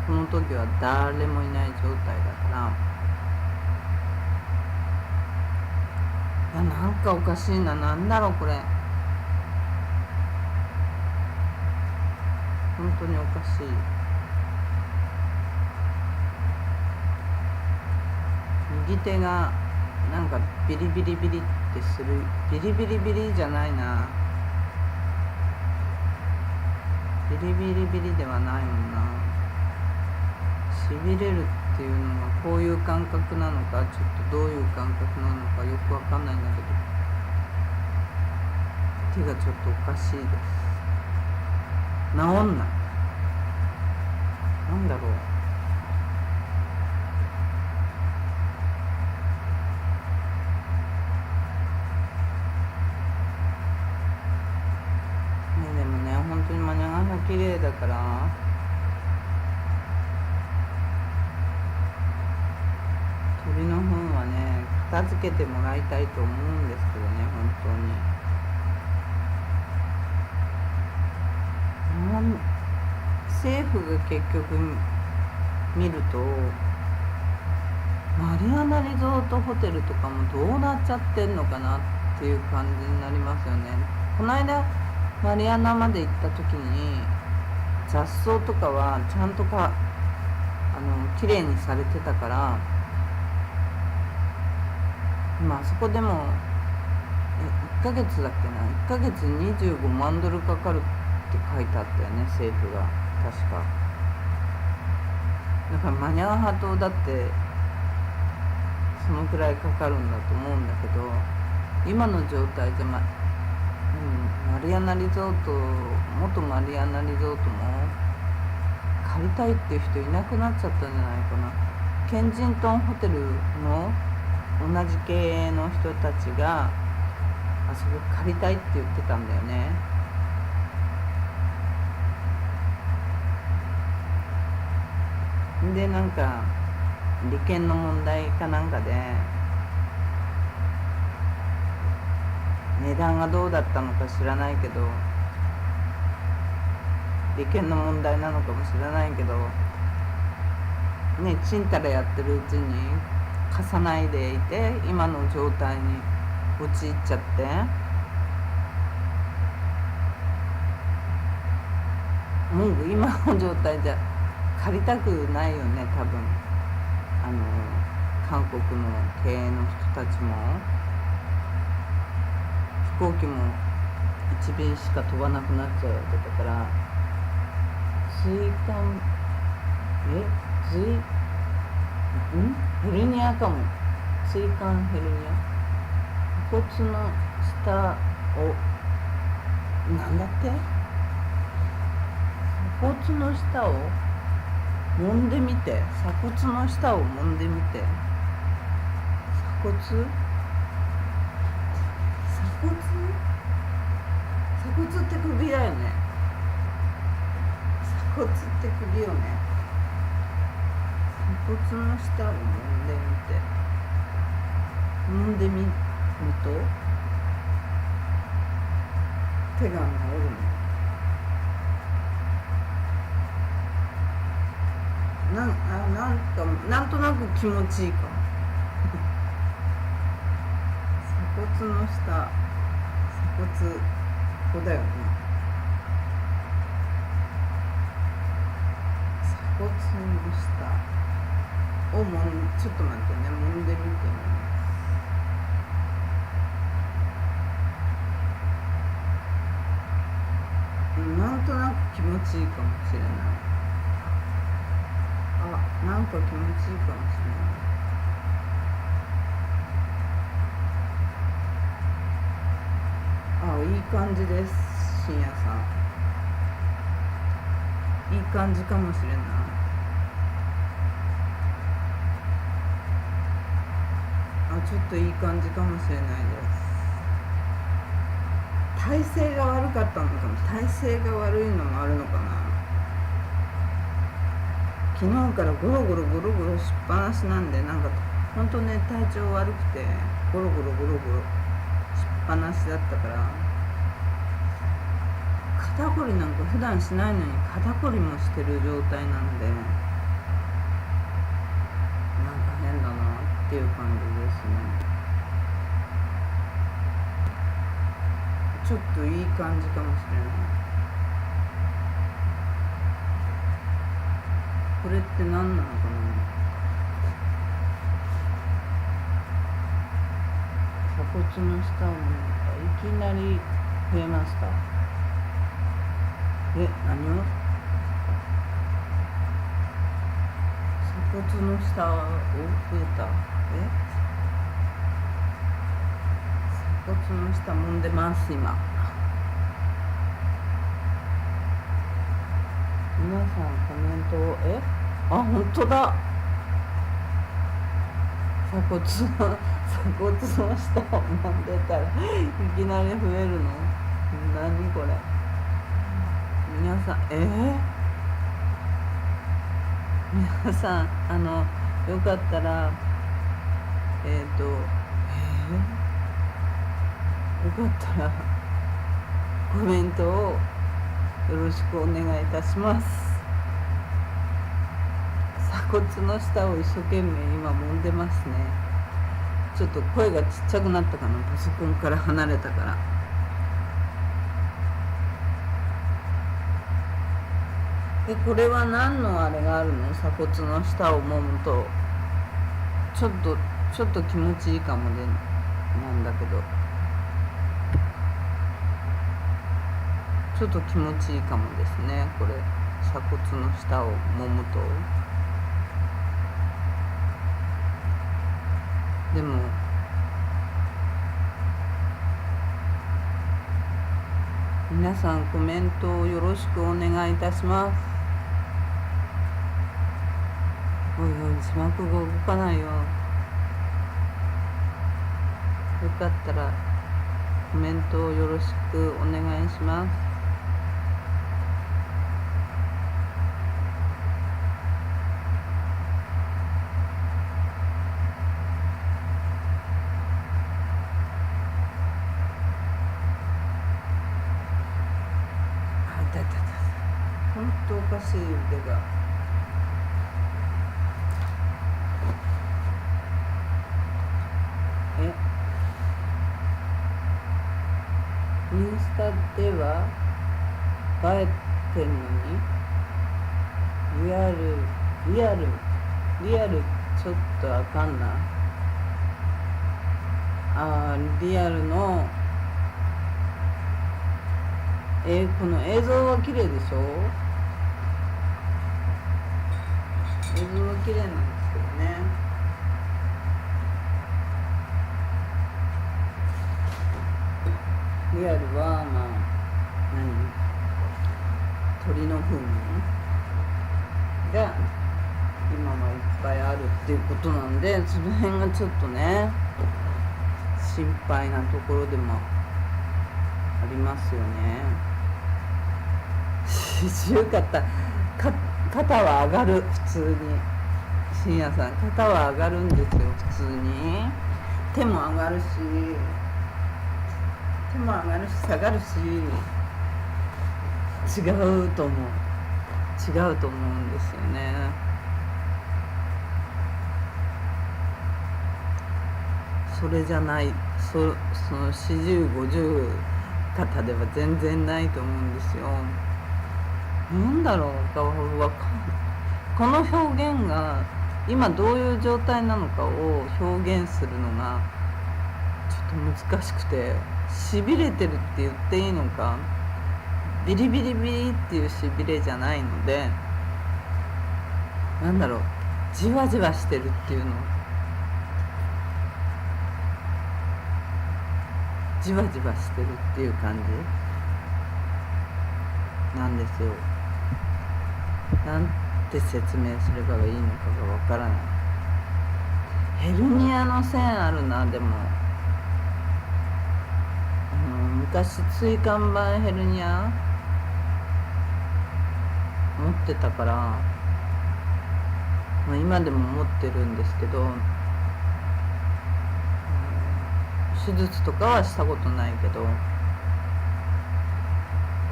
この時は誰もいない状態だから、いやなんかおかしいな、なんだろうこれ、本当におかしい。右手がなんかビリビリビリってする、ビリビリビリじゃないな、ビリビリビリではないもんな。しびれるっていうのがこういう感覚なのか、ちょっとどういう感覚なのかよくわかんないんだけど、手がちょっとおかしいです。治んない。なんだろう、でもね、本当にマニャが綺麗だから鳥の糞はね片付けてもらいたいと思うんですけどね、本当に。政府が結局見るとマリアナリゾートホテルとかもどうなっちゃってんのかなっていう感じになりますよね。この間マリアナまで行った時に雑草とかはちゃんと綺麗にされてたから、あそこでも1ヶ月だっけな、1ヶ月25万ドルかかるって書いてあったよね、政府が確か。だからマニャンハ島だってそのくらいかかるんだと思うんだけど、今の状態じゃマリアナリゾート、元マリアナリゾートも借りたいっていう人いなくなっちゃったんじゃないかな。ケンジントンホテルの同じ経営の人たちがあそこ借りたいって言ってたんだよね。でなんか利権の問題かなんかで値段がどうだったのか知らないけど、利権の問題なのかもしれないけどね、ちんたらやってるうちに貸さないでいて今の状態に陥っちゃって、もう今の状態じゃ借りたくないよね、多分。韓国の経営の人たちも飛行機も1便しか飛ばなくなっちゃうわけだから、ヘルニアかも、椎間ヘルニア、鎖骨の下をなんだって鎖骨の下を揉んでみて、鎖骨の下を揉んでみて、鎖骨って首だよね。鎖骨って首よね。鎖骨の下を揉んでみると手が治るの。なんとなく気持ちいいかも。鎖骨の下、鎖骨ここだよね。鎖骨の下をちょっと待ってね、揉んでみてね。なんとなく気持ちいいかもしれない。なんか気持ちいいかもしれない。いい感じです、深夜さん。いい感じかもしれない。ちょっといい感じかもしれないです。体勢が悪かったのかも。体勢が悪いのもあるのかな。昨日からゴロゴロしっぱなしなんで、なんかほんとね、体調悪くてゴロゴロしっぱなしだったから、肩こりなんか普段しないのに肩こりもしてる状態なんで、っていう感じですね。ちょっといい感じかもしれない。これって何なのかな。鎖骨の下をいきなり増えました。何を鎖骨の下を増えた。鎖骨の下揉んでます今。皆さんコメントを本当だ。鎖骨の下を揉んでたらいきなり増えるの。何これ。皆さん皆さんよかったらよかったらコメントをよろしくお願いいたします。鎖骨の下を一生懸命今揉んでますね。ちょっと声がちっちゃくなったかな、パソコンから離れたから。これは何のあれがあるの。鎖骨の下を揉むとちょっと気持ちいいかもでなんだけど、ちょっと気持ちいいかもですね。これ鎖骨の下を揉むと。でも皆さんコメントをよろしくお願いいたします。おいおい、字幕が動かないよ。よかったらコメントをよろしくお願いします。ほんとおかしい腕が。インスタでは映えてんのにリアルちょっとあかんな。リアルのこの映像は綺麗でしょ。映像は綺麗なんですけどね。リアルは鳥の糞が今はいっぱいあるっていうことなんで、その辺がちょっとね心配なところでもありますよね。四十肩は上がる。普通に深夜さん肩は上がるんですよ。普通に手も上がるし下がるし、違うと思うんですよね。それじゃない、その40、50肩では全然ないと思うんですよ。なんだろう、この表現が今どういう状態なのかを表現するのがちょっと難しくて、しびれてるって言っていいのか、ビリビリビリっていうしびれじゃないので、なんだろう、じわじわしてるっていうの、じわじわしてるっていう感じなんですよ。なんて説明すればいいのかがわからない。ヘルニアの線あるな。でも昔椎間板ヘルニア持ってたから、今でも持ってるんですけど、手術とかはしたことないけど、こ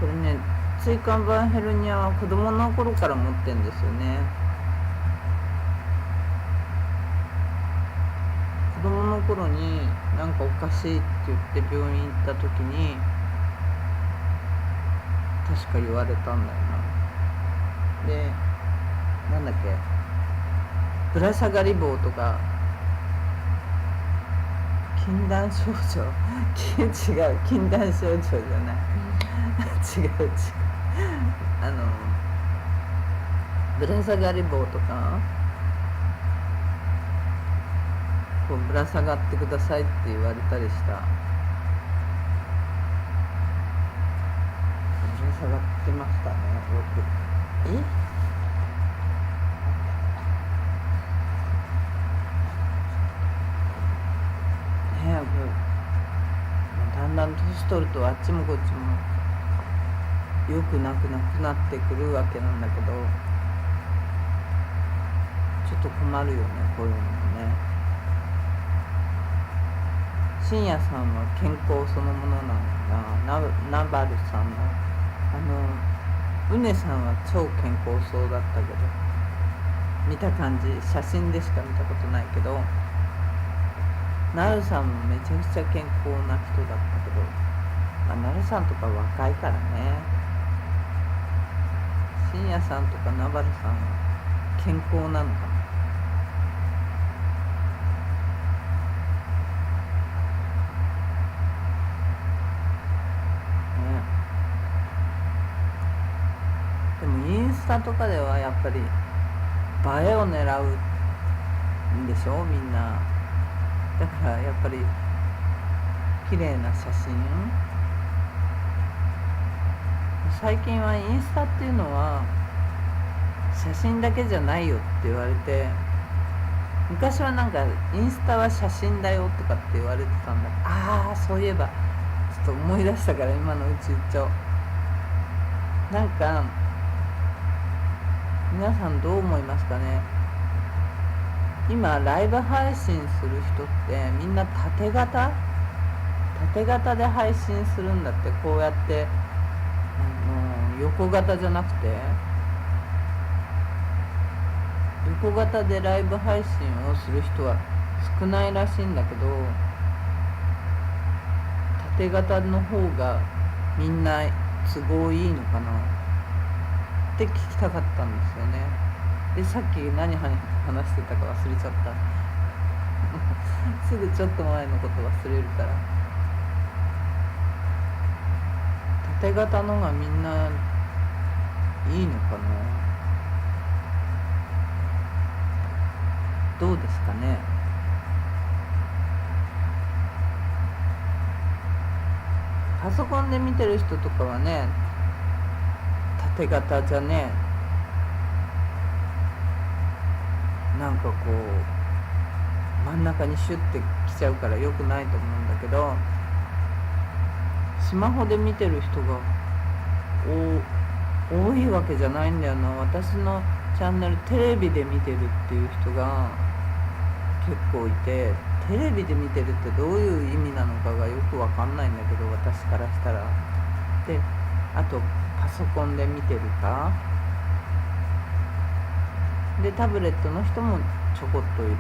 れね、椎間板ヘルニアは子供の頃から持ってんですよね。ころになんかおかしいって言って病院行った時に確か言われたんだよな。で、なんだっけ、ぶら下がり棒とか禁断症状違う、禁断症状じゃない違うぶら下がり棒とかこうぶら下がってくださいって言われたりした。ぶら下がってましたね、よく。だんだん年取るとあっちもこっちもよくなくなってくるわけなんだけど、ちょっと困るよね、こういうのもね。深夜さんは健康そのものなんだな。ナバルさんのうねさんは超健康そうだったけど、見た感じ写真でしか見たことないけど、なるさんもめちゃくちゃ健康な人だったけど、なるさんとか若いからね。深夜さんとかナバルさんは健康なのかな。でもインスタとかではやっぱり映えを狙うんでしょ、みんな。だからやっぱり綺麗な写真、最近はインスタっていうのは写真だけじゃないよって言われて、昔はなんかインスタは写真だよとかって言われてたんだけど、そういえばちょっと思い出したから今のうち言っちゃおう。なんか皆さんどう思いますかね。今ライブ配信する人ってみんな縦型で配信するんだって。こうやって横型じゃなくて横型でライブ配信をする人は少ないらしいんだけど、縦型の方がみんな都合いいのかなって聞きたかったんですよね。で、さっき何話してたか忘れちゃったすぐちょっと前のこと忘れるから。縦型のがみんないいのかな。どうですかね。パソコンで見てる人とかはね、縦型じゃね、なんかこう真ん中にシュッてきちゃうから良くないと思うんだけど、スマホで見てる人が多いわけじゃないんだよな。私のチャンネルテレビで見てるっていう人が結構いて、テレビで見てるってどういう意味なのかがよくわかんないんだけど、私からしたら。で、あとパソコンで見てるかで、タブレットの人もちょこっといる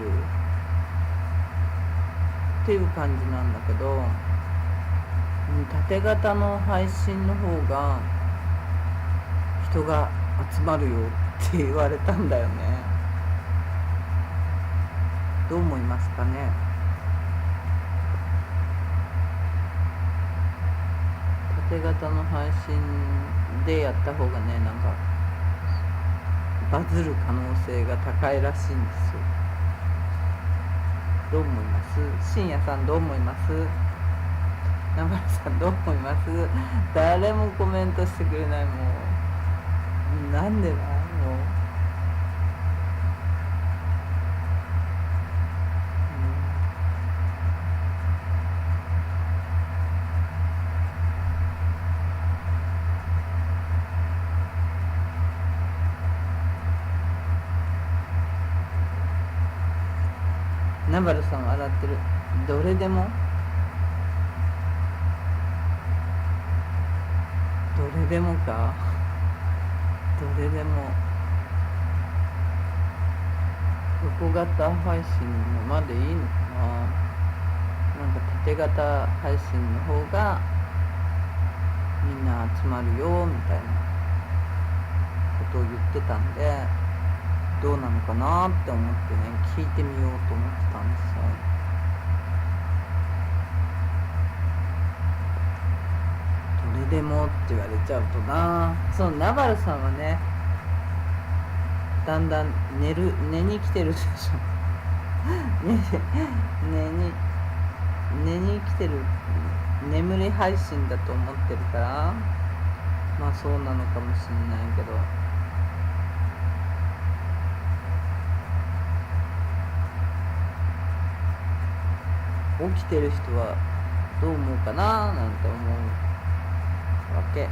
っていう感じなんだけど、縦型の配信の方が人が集まるよって言われたんだよね。どう思いますかね。縦型の配信でやった方がね、なんかバズる可能性が高いらしいんですよ。どう思います？深夜さんどう思います？南原さんどう思います？誰もコメントしてくれない。もうなんでだ、もう。南原さん笑ってる。どれでもか。どれでも。横型配信までいいのかな。なんか縦型配信の方がみんな集まるよみたいなことを言ってたんで、どうなのかなって思ってね、聞いてみようと思ってたんですよ。どれでもって言われちゃうとな。そう、ナバルさんはね、だんだん寝に来てるでしょ寝に来てる、眠り配信だと思ってるから、まあそうなのかもしんないけど、起きてる人はどう思うかななんて思うわけ。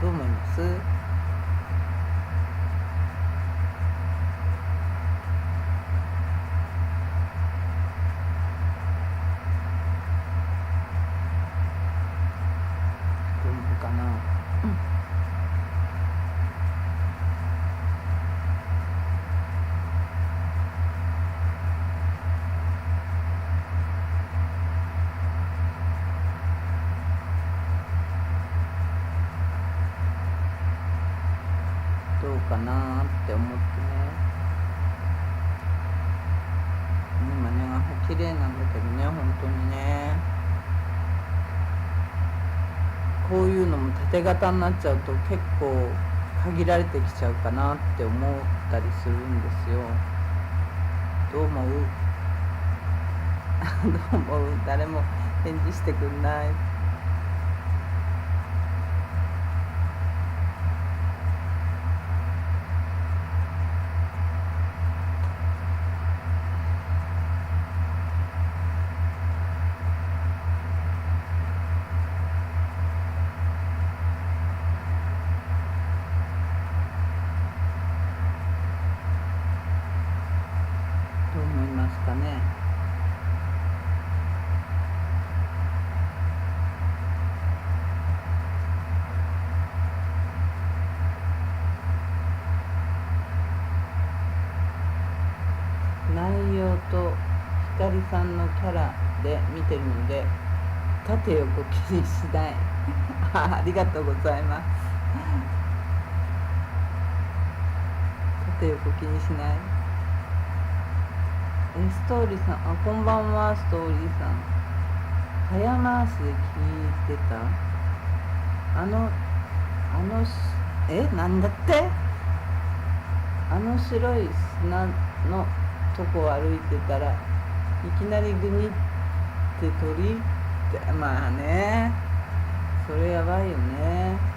どう思います？どう思うかな。どうかなって思ってね。今ね、綺麗なんだけどね、本当にね。こういうのも縦型になっちゃうと結構限られてきちゃうかなって思ったりするんですよ。どう思う？どう思う？誰も返事してくんない。どう思いますかね。内容と光さんのキャラで見てるので縦横気にしないありがとうございます。縦横気にしない。ストーリーさん、こんばんは。ストーリーさん、早回しで聞いてた。なんだって、あの白い砂のとこ歩いてたらいきなりグニって鳥って、まあね、それやばいよね。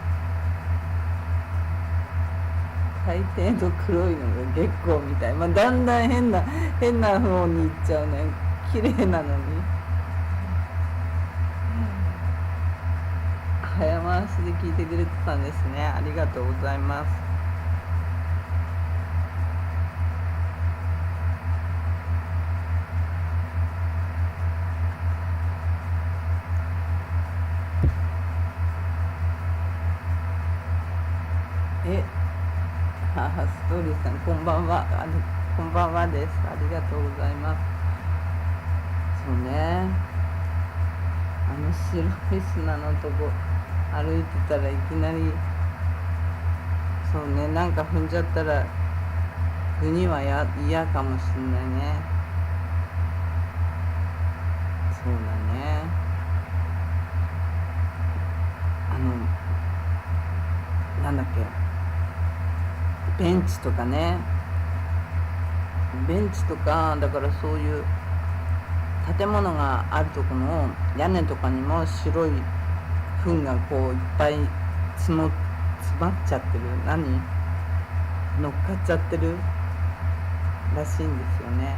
大抵の黒いのが月光みたい、まあ、だんだん変な方に行っちゃうね。綺麗なのに早回しで聞いてくれてたんですね。ありがとうございます。ストーリーさん、こんばんは。こんばんはです。ありがとうございます。そうね、白い砂のとこ歩いてたらいきなり、そうね、なんか踏んじゃったら具には嫌かもしんないね。そうだね。なんだっけ、ベンチとかね、だからそういう建物があるとこの屋根とかにも白い糞がこういっぱい詰まっちゃってる、乗っかっちゃってるらしいんですよね。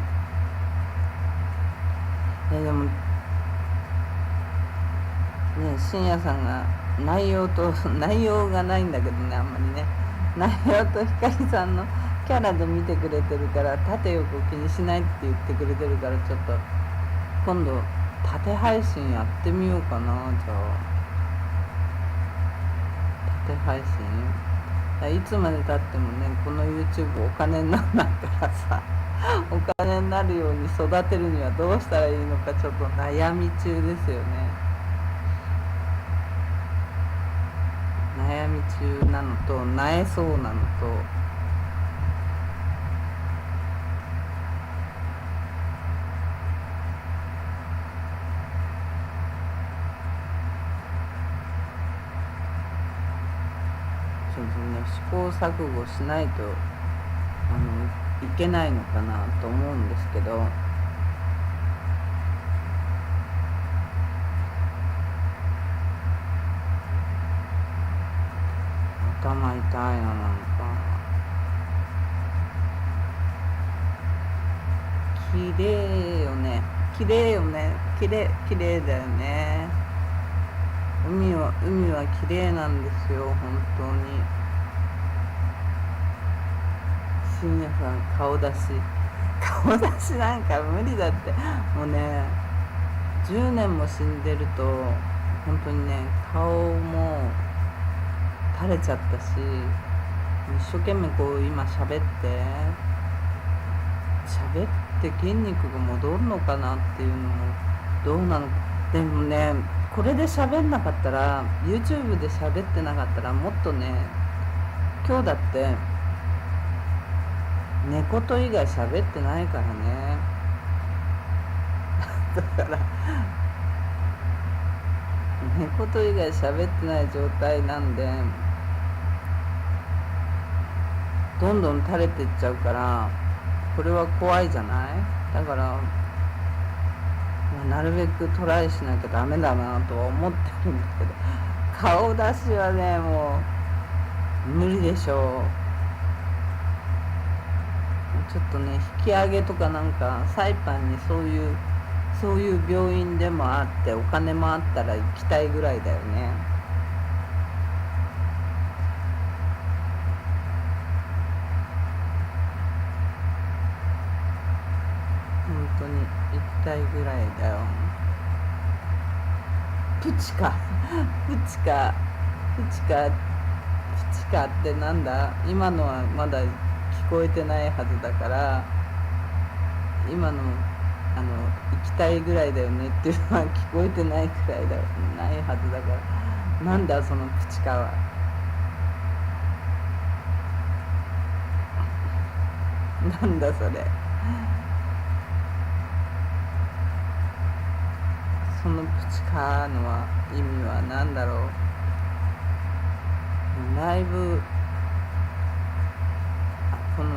でもね、深夜さんが内容がないんだけどね、あんまりね、内容と光さんのキャラで見てくれてるから、縦横気にしないって言ってくれてるから、ちょっと今度縦配信やってみようかな。じゃあ縦配信いつまでたってもねこの YouTube お金にならないからさお金になるように育てるにはどうしたらいいのかちょっと悩み中ですよね。悩み中なのとなえそうなのとちょっとね試行錯誤しないといけないのかなと思うんですけど、頭痛いな、なんか綺麗よね、綺麗よね、綺麗だよね。海は綺麗なんですよ、本当に。深夜さん顔出しなんか無理だって。もうね10年も死んでると本当にね顔も垂れちゃったし、一生懸命こう今喋って筋肉が戻るのかなっていうのもどうなの。でもねこれで喋んなかったら YouTube で喋ってなかったらもっとね、今日だって猫と以外喋ってないからねだから猫と以外喋ってない状態なんでどんどん垂れていっちゃうからこれは怖いじゃない。だから、なるべくトライしなきゃダメだなとは思ってるんだけど、顔出しはねもう無理でしょう。ちょっとね引き上げとかなんかサイパンにそういう病院でもあってお金もあったら行きたいぐらいだよね。本当に行きたいぐらいだよ。プチかってなんだ。今のはまだ聞こえてないはずだから、今の行きたいぐらいだよねっていうのは聞こえてないくらいだないはずだから、なんだそのプチかは。なんだそれ。そのプチかのは意味は何だろう。ライブこの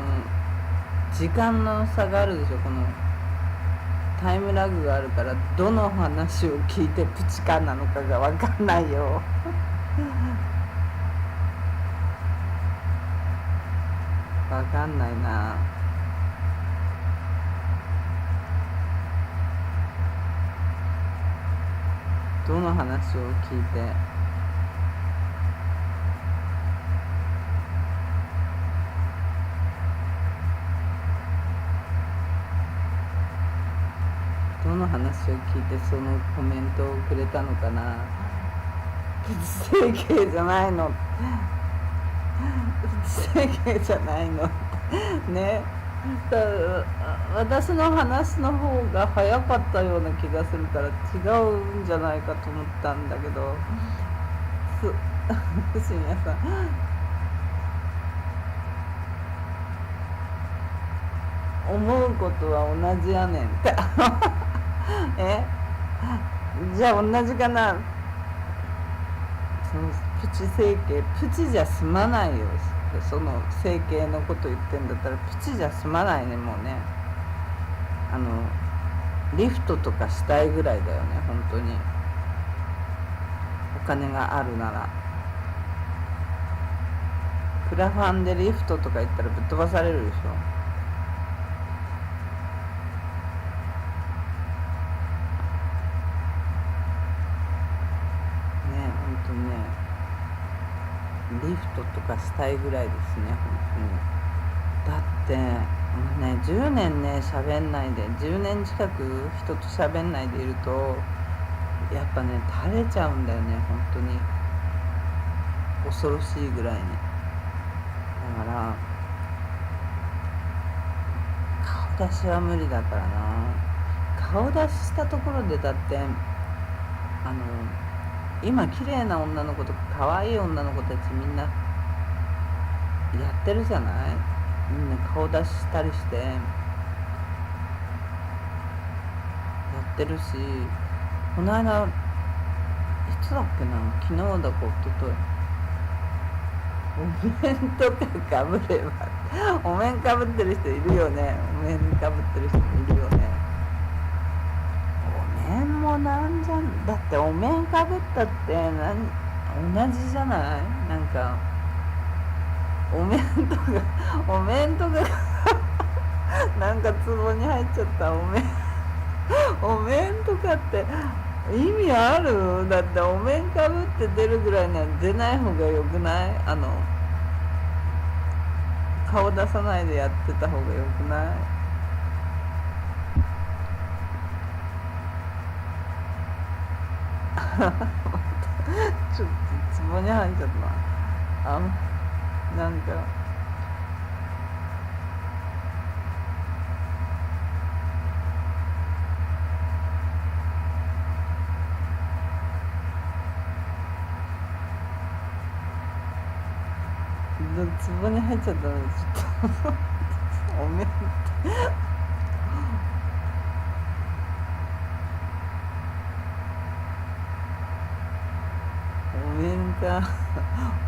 時間の差があるでしょ。このタイムラグがあるからどの話を聞いてプチかなのかが分かんないよ分かんないな。どの話を聞いてそのコメントをくれたのかな。プチ整形じゃないのプチ整形じゃないのね。私の話の方が早かったような気がするから違うんじゃないかと思ったんだけど、深夜さん思うことは同じやねんってじゃあ同じかな。そのプチ整形、プチじゃ済まないよ。その整形のこと言ってんだったらプチじゃ済まないね。もうねリフトとかしたいぐらいだよね、本当に。お金があるなら。クラファンでリフトとか言ったらぶっ飛ばされるでしょ。リフトとかしたいぐらいですね、本当に。だって10年ね喋んないで、10年近く人と喋んないでいるとやっぱね垂れちゃうんだよね、本当に。恐ろしいぐらいに。だから顔出しは無理だからな。顔出ししたところでだって今綺麗な女の子とか可愛い女の子たちみんなやってるじゃない。みんな顔出ししたりしてやってるし、この間いつだっけな、昨日だか一昨日お面とかかぶればお面かぶってる人いるよね。お面かぶってる人もいるよね。お面もなんじゃんだって、お面かぶったって同じじゃない。なんかお面とかなんか壺に入っちゃったお面とかって意味ある？だってお面かぶって出るぐらいには出ない方がよくない？顔出さないでやってた方がよくない？ちょっと壺に入っちゃったな。なんか壺に入っちゃったのでちょっとお面お面か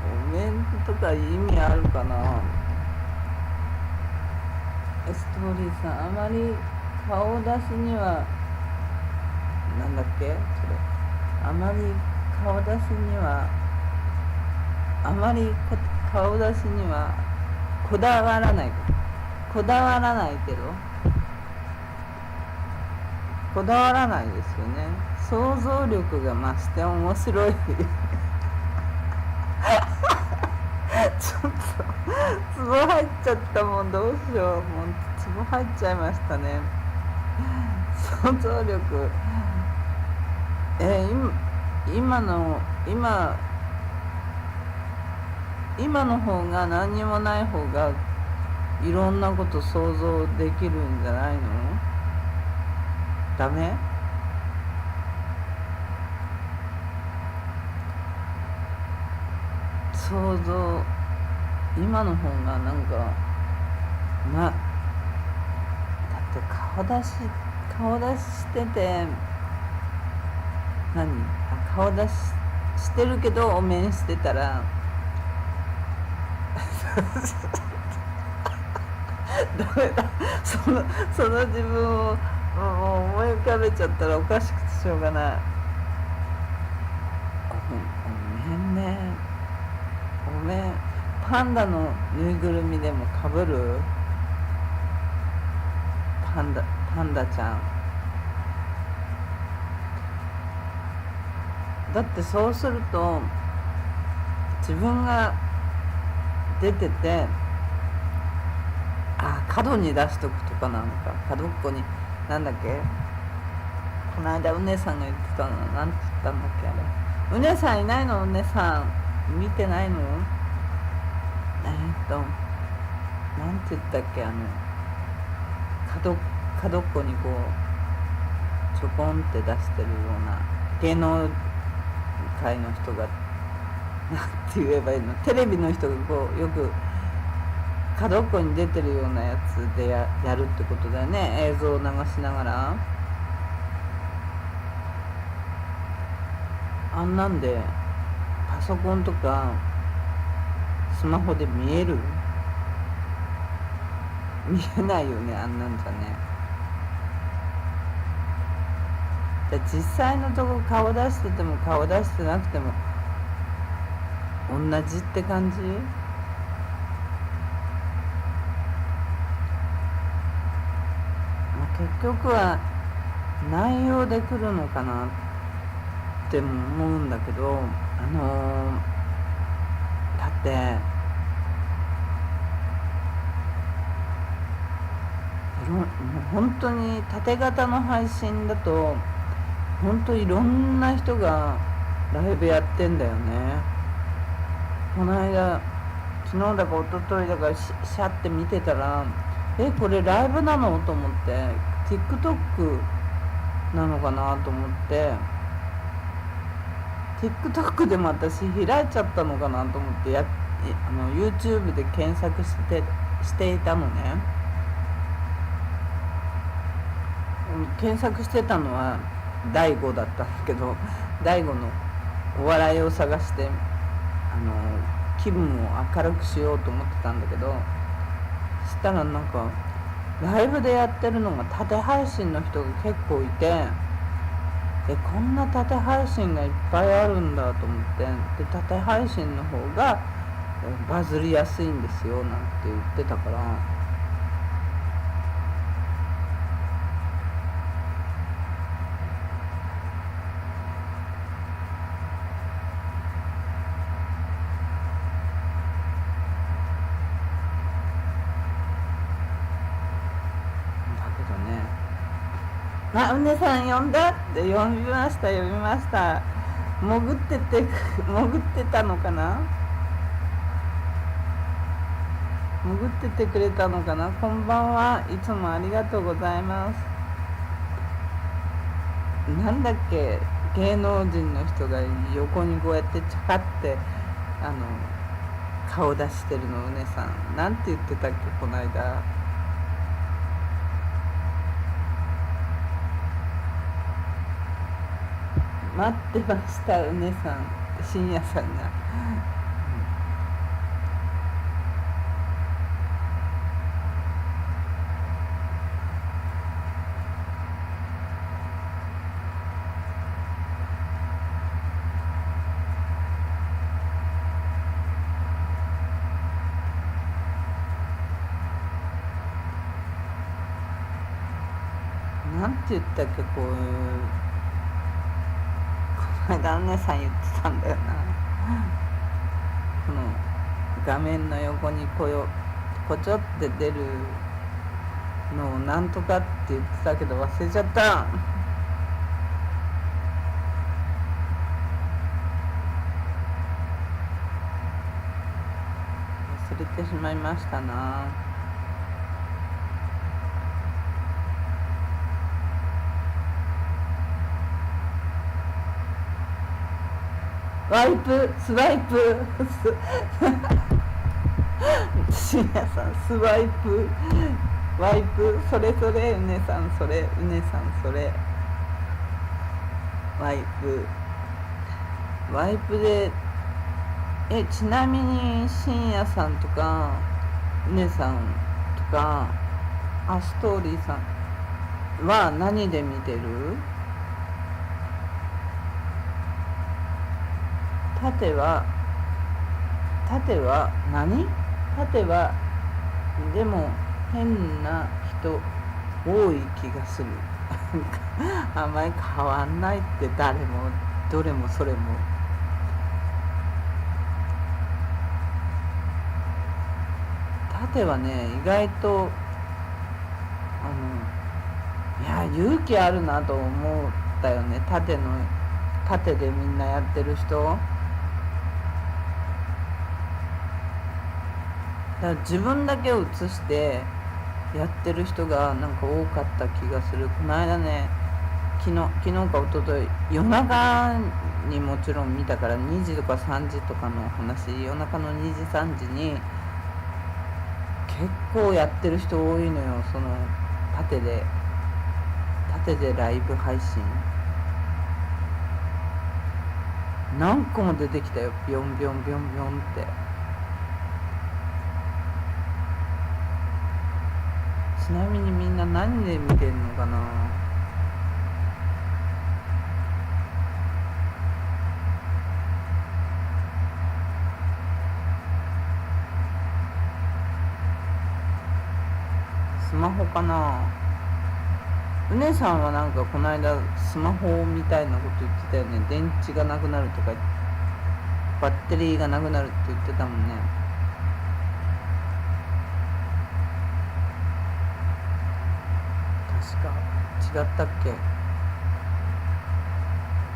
お面とか意味あるかな。ストーリーさん、あまり顔出しにはなんだっけそれ、あまり顔出しには顔出しにはこだわらないけどこだわらないですよね。想像力が増して面白いちょっとツボ入っちゃった。もんどうしよう、もうツボ入っちゃいましたね。想像力今の方が何にもない方がいろんなこと想像できるんじゃないの？ダメ？想像今の方がなんかだって顔出ししてて顔出ししてるけどお面してたらダメだ。その自分をもう思い浮かべちゃったらおかしくてしょうがない。お面ね、お面パンダのぬいぐるみでもかぶる？パンダちゃんだって、そうすると自分が出てて角に出しとくとかなのか。角っこになんだっけ、この間うねさんが言ってたのなんて言ったんだっけ。あれうねさんいないの？うねさん見てないの？なんて言ったっけ、角っこにこうちょこんって出してるような芸能界の人がなんて言えばいいの、テレビの人がこうよく角っこに出てるようなやつでやるってことだよね。映像を流しながらあんなんでパソコンとかスマホで見えないよね、あんなんじゃね。実際のとこ顔出してても顔出してなくても同じって感じ。結局は内容で来るのかなっても思うんだけど、だってもう本当に縦型の配信だと本当いろんな人がライブやってんだよね。この間昨日だか一昨日だかシャって見てたら、これライブなのと思って、 TikTok なのかなと思って、 TikTok でも私開いちゃったのかなと思ってYouTube で検索していたのね。検索してたのは大悟だったんだけど、大悟のお笑いを探して気分を明るくしようと思ってたんだけど、そしたらなんかライブでやってるのが縦配信の人が結構いて、こんな縦配信がいっぱいあるんだと思って、で縦配信の方がバズりやすいんですよなんて言ってたから、うねさん呼んだって読みました。潜ってたのかな、潜っててくれたのかな。こんばんは、いつもありがとうございます。なんだっけ、芸能人の人が横にこうやってちゃかって顔出してるの。うねさんなんて言ってたっけこの間。待ってました、うねさん、深夜さんが。なんて言ったっけ、こういう、この間お姉さん言ってたんだよな。この画面の横にこちょって出るのをなんとかって言ってたけど忘れちゃった。忘れてしまいましたな。スワイプ深夜さん、スワイプワイプ、それうねさん、それワイプでちなみに深夜さんとかうねさんとかストーリーさんは何で見てる？縦は何？縦はでも変な人多い気がする。あんまり変わんないって、誰もどれもそれも。縦はね、意外と勇気あるなと思ったよね。縦でみんなやってる人だから自分だけを映してやってる人がなんか多かった気がする。この間ね、昨日か一昨日、夜中にもちろん見たから、2時とか3時とかの話、夜中の2時3時に結構やってる人多いのよ。その縦でライブ配信何個も出てきたよ。ビョンビョンビョンビョンって。ちなみにみんな何で見てんのかな。スマホかな。お姉さんはなんかこの間スマホみたいなこと言ってたよね。電池がなくなるとか、バッテリーがなくなるって言ってたもんね。確か違ったっけ。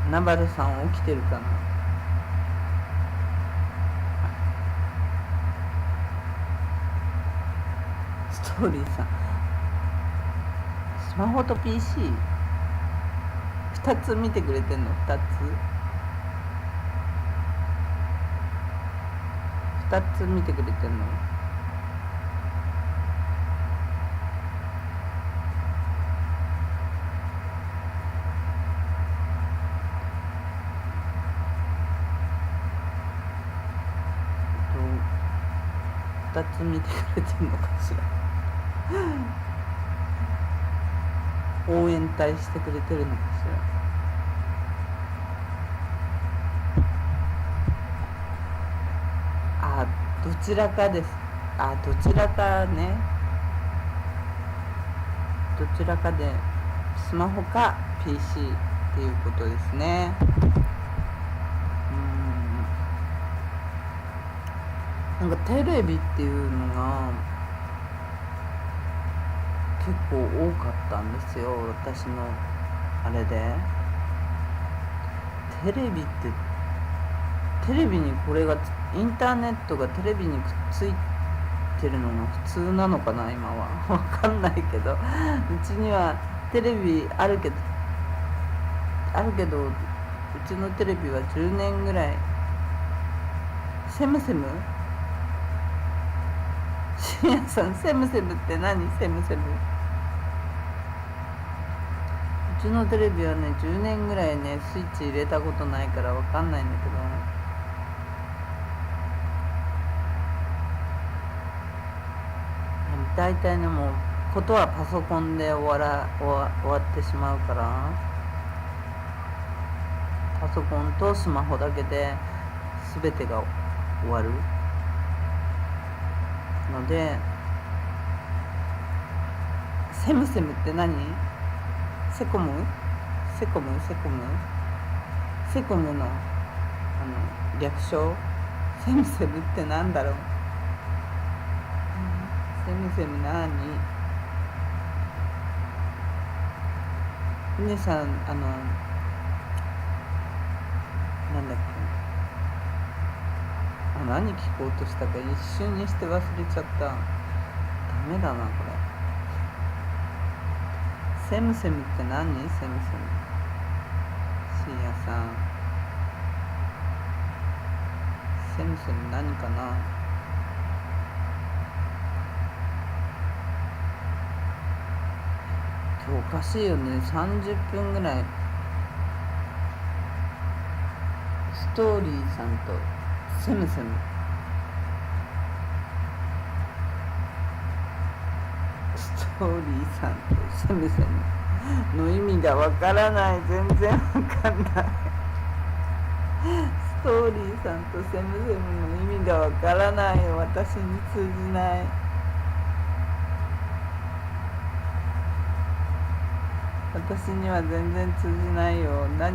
ナバルさん起きてるかな。トーリーさん、スマホと PC 2つ見てくれてんの？2つ見てくれてんの？2つ見てくれてんのかしら応援隊してくれてるのかしら。どちらかです。どちらかね。どちらかでスマホか PC っていうことですね。なんかテレビっていうのが結構多かったんですよ、私のあれで。テレビにこれがインターネットがテレビにくっついてるのが普通なのかな今は。わかんないけど、うちにはテレビあるけどうちのテレビは10年ぐらい。セムセム深夜さん、セムセムって何？セムセム。うちのテレビはね、10年ぐらいね、スイッチ入れたことないからわかんないんだけど、大体ね、もうことはパソコンで終わってしまうから、パソコンとスマホだけで全てが終わるので。セムセムって何？セコムの略称？セムセムってなんだろう？セムセムなに？皆さんなんだっけ、何聞こうとしたか一瞬にして忘れちゃった。ダメだなこれ。セムセムって何？セムセム。深夜さん、セムセム何かな？今日おかしいよね。30分ぐらいストーリーさんとセムセム、ストーリーさんとセムセムの意味がわからない。全然わかんないストーリーさんとセムセムの意味がわからないよ。私に通じない。私には全然通じないよ。何？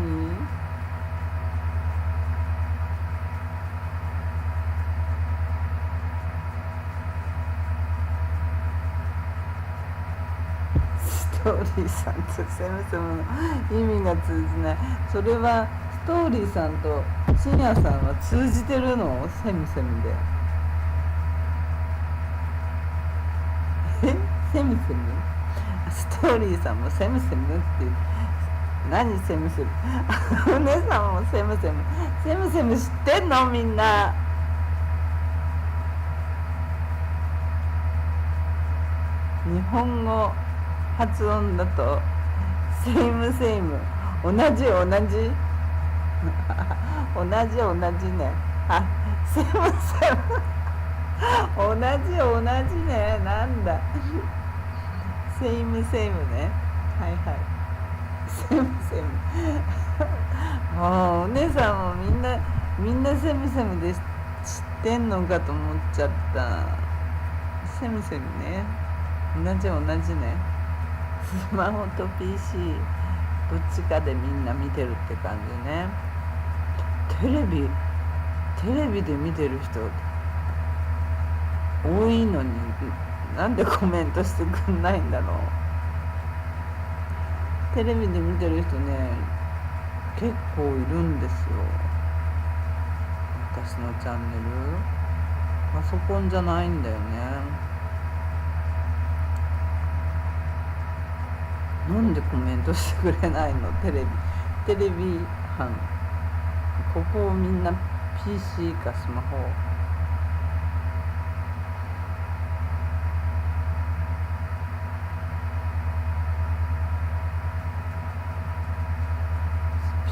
ストーリーさんとセムセムの意味が通じない。それはストーリーさんと深夜さんは通じてるの？セムセムで。セムセム？ストーリーさんもセムセムって言う。何セムセムお姉さんもセムセム。セムセム知ってんの？みんな。日本語発音だとセイムセイム、同じ同じね。セムセム同じね。なんだセイムセイムね。はいはい、セムセムお姉さんもみんなセムセムで知ってんのかと思っちゃった。セムセムね、同じね。スマホと PC どっちかでみんな見てるって感じね。テレビで見てる人多いのになんでコメントしてくんないんだろう。テレビで見てる人ね、結構いるんですよ。私のチャンネルパソコンじゃないんだよね。なんでコメントしてくれないの？テレビ班、ここみんな PC かスマホ。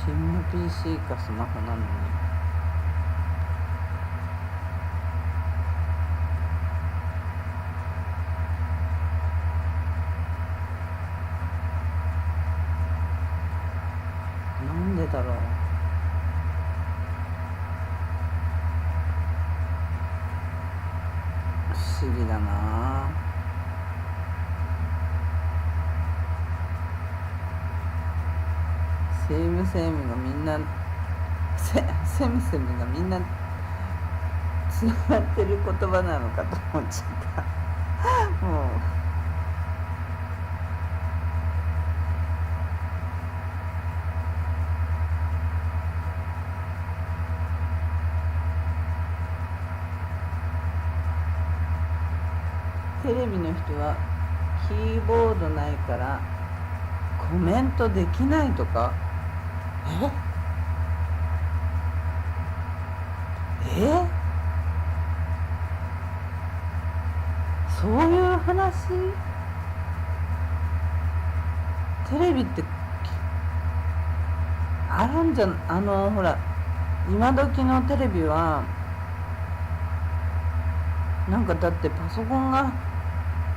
みんな PC かスマホなのに。なんでだろう。不思議だな。セムがみんなセムがみんなつながってる言葉なのかと思っちゃったもう。テレビの人はキーボードないからコメントできないとか。そういう話？テレビってあるんじゃん。ほら今時のテレビはなんかだってパソコンが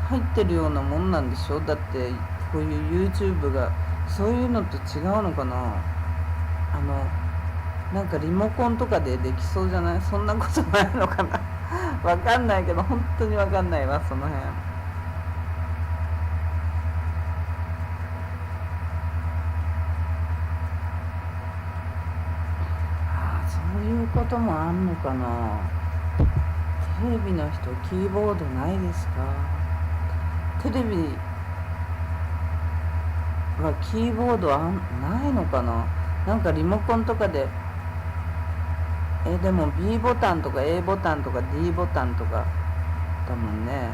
入ってるようなもんなんでしょ。だってこういう YouTube がそういうのと違うのかな。なんかリモコンとかでできそうじゃない？そんなことないのかなわかんないけど、本当にわかんないわその辺。そういうこともあんのかな。テレビの人キーボードないですか？テレビはキーボードないのかな。なんかリモコンとかででも B ボタンとか A ボタンとか D ボタンとかだもんね。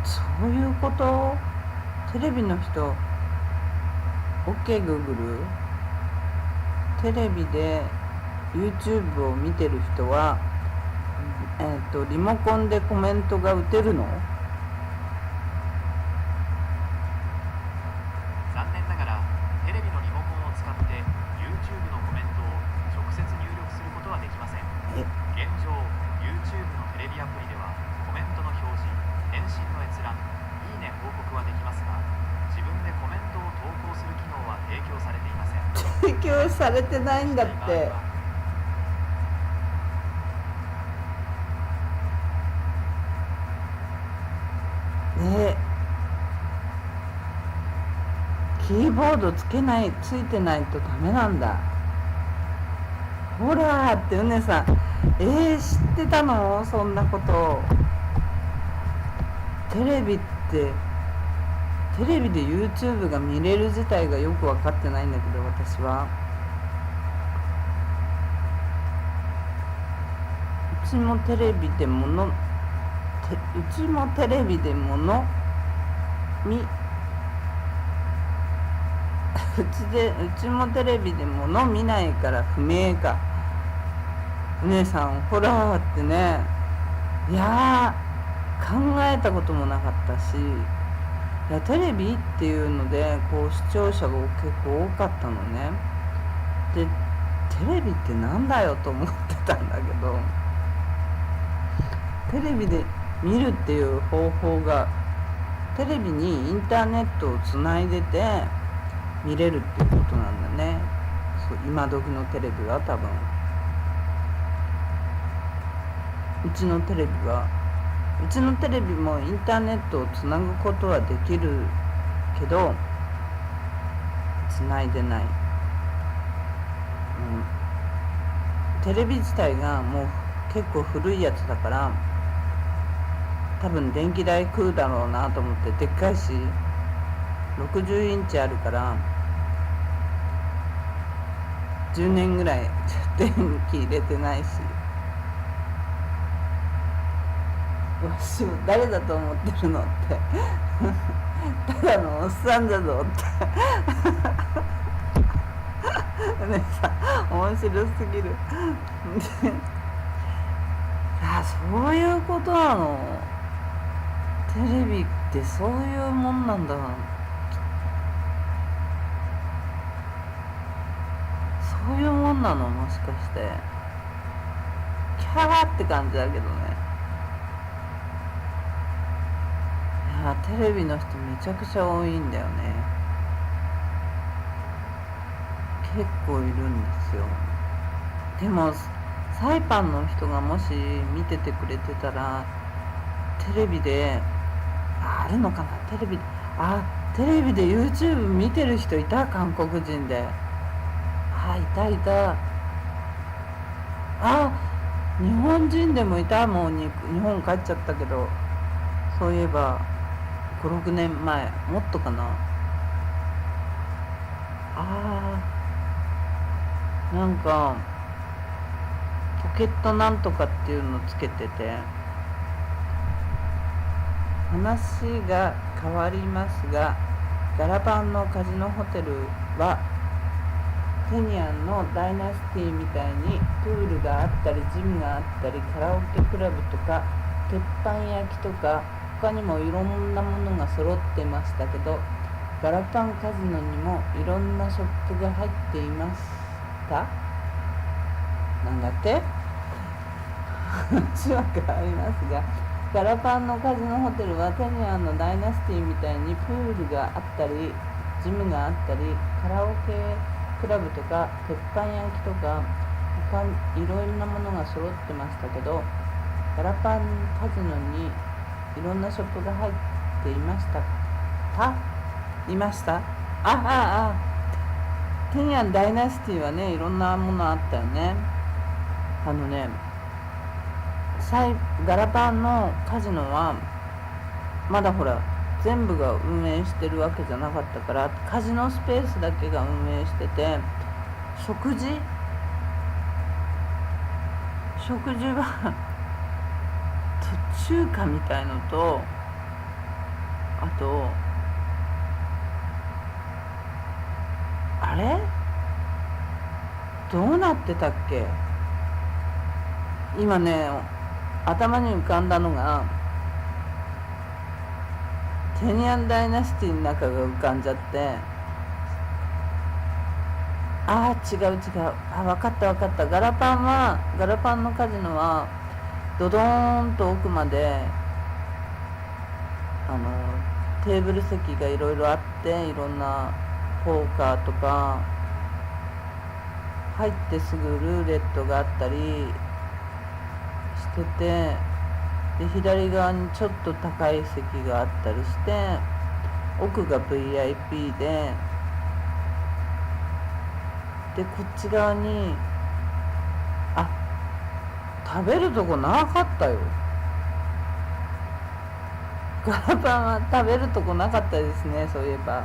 そういうこと？テレビの人 OK Google、 テレビで YouTube を見てる人はリモコンでコメントが打てるの？残念ながらテレビのリモコンを使って YouTube のコメントを直接入力することはできません。現状 YouTube のテレビアプリではコメントの表示、返信の閲覧、いいね報告はできますが、自分でコメントを投稿する機能は提供されていません。提供されてないんだって。キーボードついてないとダメなんだ。ほらってうねさん、知ってたの？そんなこと。テレビで YouTube が見れる自体がよく分かってないんだけど、私は。うちもテレビでもの見うちもテレビでもの見ないから不明か。お姉さんホラーってね、いや考えたこともなかったし、いやテレビっていうのでこう視聴者が結構多かったのね。でテレビってなんだよと思ってたんだけど、テレビで見るっていう方法がテレビにインターネットをつないでて見れるっていうことなんだね。そう今時のテレビは多分。うちのテレビもインターネットをつなぐことはできるけどつないでない、テレビ自体がもう結構古いやつだから多分電気代食うだろうなと思って、でっかいし60インチあるから10年ぐらい電気入れてないし、わしを誰だと思ってるのってただのおっさんだぞってねさ、面白すぎるあ、そういうことなの。テレビってそういうもんなんだな。そういうもんなの、もしかして。キャーって感じだけどね。いや、テレビの人めちゃくちゃ多いんだよね。結構いるんですよ。でもサイパンの人がもし見ててくれてたら、テレビであるのかな、テレビで YouTube 見てる人いた、韓国人で。いた。日本人でもいた。もう日本帰っちゃったけど、そういえば5、6年前、もっとかな。なんかポケットなんとかっていうのつけてて、話が変わりますが、ガラパンのカジノホテルはテニアンのダイナスティみたいにプールがあったりジムがあったりカラオケクラブとか鉄板焼きとか他にもいろんなものが揃ってましたけど、ガラパンカジノにもいろんなショップが入っていました。なんだって話は変わりますが、ガラパンのカジノホテルはテニアンのダイナスティみたいにプールがあったりジムがあったりカラオケクラブとか鉄板焼きとか他にいろいろなものが揃ってましたけど、ガラパンカジノにいろんなショップが入っていましたテニアンダイナスティはね、いろんなものあったよね。ガラパンのカジノはまだほら全部が運営してるわけじゃなかったから、カジノスペースだけが運営してて、食事は途中華みたいのと、あとあれどうなってたっけ。今ね頭に浮かんだのがテニアンダイナスティの中が浮かんじゃって、違う、分かったガラパンのカジノはドドーンと奥までテーブル席がいろいろあって、いろんなポーカーとか入ってすぐルーレットがあったりしてて、で左側にちょっと高い席があったりして、奥が VIP でこっち側に食べるとこなかったよ。ガラパンは食べるとこなかったですね。そういえば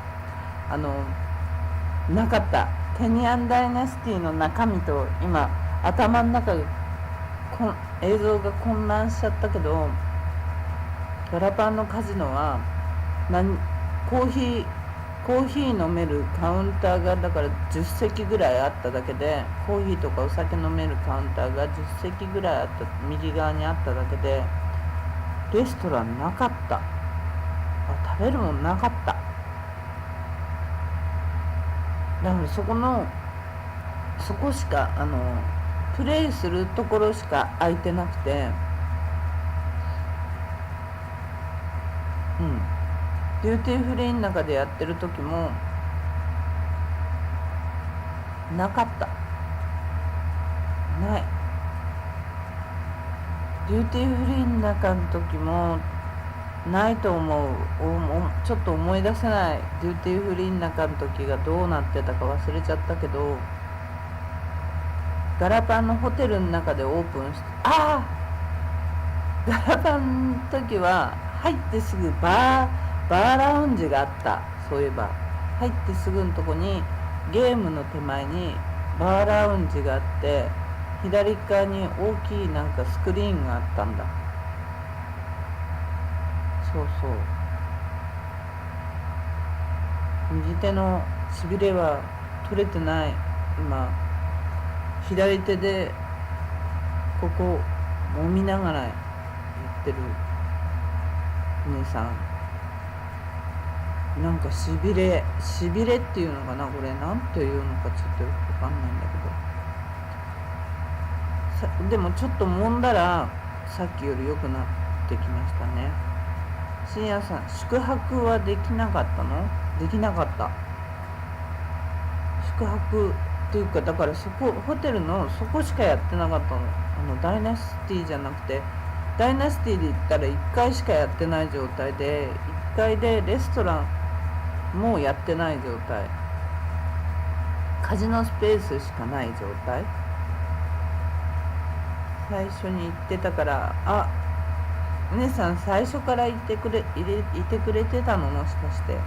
なかった。テニアンダイナスティの中身と今頭の中が映像が混乱しちゃったけど、ガラパンのカジノはコーヒー飲めるカウンターがだから10席ぐらいあっただけで、コーヒーとかお酒飲めるカウンターが10席ぐらいあった、右側にあっただけで、レストランなかった。食べるもんなかった。だからそこしかプレイするところしか空いてなくて、デューティーフリーの中でやってる時もなかった。ない。デューティーフリーの中の時もないと思う。ちょっと思い出せない。デューティーフリーの中の時がどうなってたか忘れちゃったけど、ガラパンのホテルの中でオープンして、ガラパンの時は入ってすぐバーラウンジがあった。そういえば入ってすぐのとこにゲームの手前にバーラウンジがあって、左側に大きいなんかスクリーンがあったんだ。そうそう、右手のしびれは取れてない。今左手でここ揉みながら言ってるお姉さん、なんかしびれっていうのかな、これなんていうのかちょっとよくわかんないんだけど、でもちょっと揉んだらさっきより良くなってきましたね。深夜さん、宿泊はできなかったの？できなかった。宿泊っていうか、だからそこホテルのそこしかやってなかったの。ダイナシティじゃなくて、ダイナシティで言ったら1階しかやってない状態で、1階でレストランもやってない状態、カジノスペースしかない状態。最初に言ってたから、あ、お姉さん最初からいてくれてたの？もしかして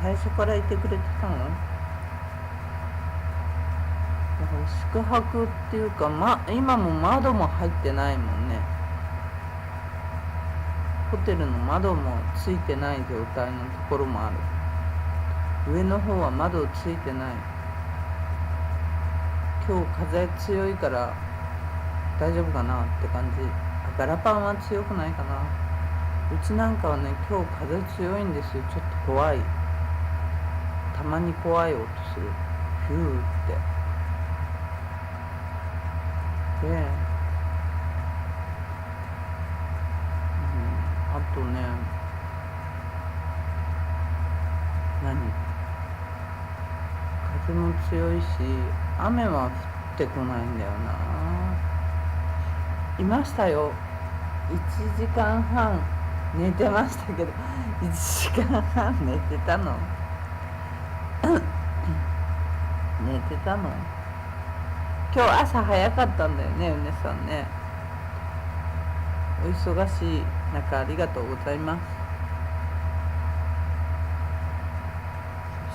最初からいてくれてたの？だから宿泊っていうか、今も窓も入ってないもんね。ホテルの窓もついてない状態のところもある。上の方は窓ついてない。今日風強いから大丈夫かなって感じ。ガラパンは強くないかな。うちなんかはね、今日風強いんですよ。ちょっと怖い。たまに怖い音する。ヒューって。で、あとね、風も強いし、雨は降ってこないんだよな。いましたよ。1時間半寝てましたけど、1時間半寝てたの寝てたの。今日朝早かったんだよね、うねさんね。お忙しい中ありがとうございます。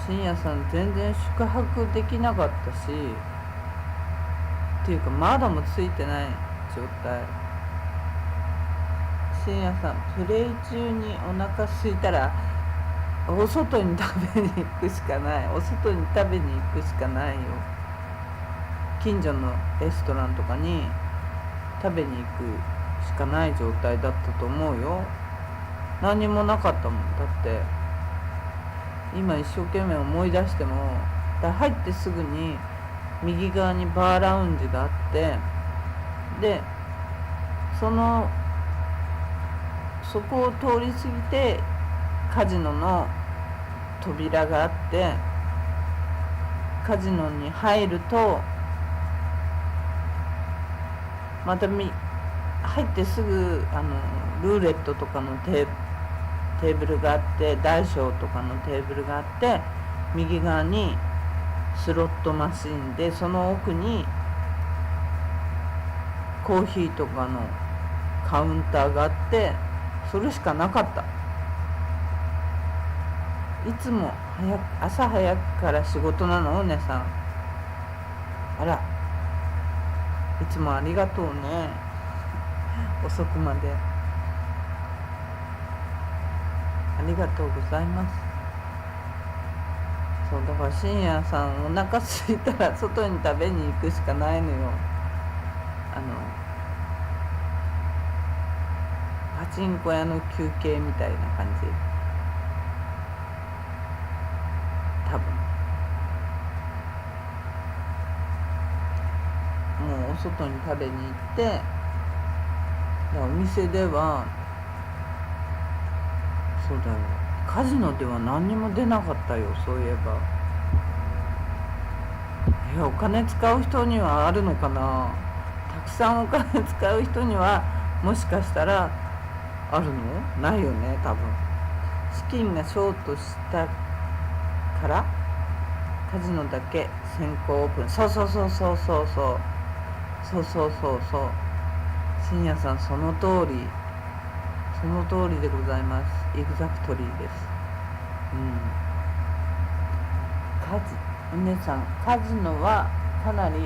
深夜さん全然宿泊できなかったし、っていうか窓もついてない状態。深夜さん、プレイ中にお腹空いたらお外に食べに行くしかない。お外に食べに行くしかないよ。近所のレストランとかに食べに行くしかない状態だったと思うよ。何にもなかったもん。だって今一生懸命思い出しても、入ってすぐに右側にバーラウンジがあって、でそこを通り過ぎてカジノの扉があって、カジノに入るとまた入ってすぐルーレットとかのテーブルがあって、大小とかのテーブルがあって、右側にスロットマシンで、その奥にコーヒーとかのカウンターがあって、それしかなかった。いつも朝早くから仕事なの、お姉さん。あら、いつもありがとうね。遅くまでありがとうございます。そうだから、深夜さんお腹空いたら外に食べに行くしかないのよ。パチンコ屋の休憩みたいな感じ、多分。もうお外に食べに行って、お店ではそうだよ、カジノでは何にも出なかったよ、そういえば。お金使う人にはあるのかな。たくさんお金使う人にはもしかしたらあるの？ないよね、多分。資金がショートしたからカジノだけ先行オープン。そう。深夜さん、その通りでございます。エグザクトリーです。お姉さんカジノはかなり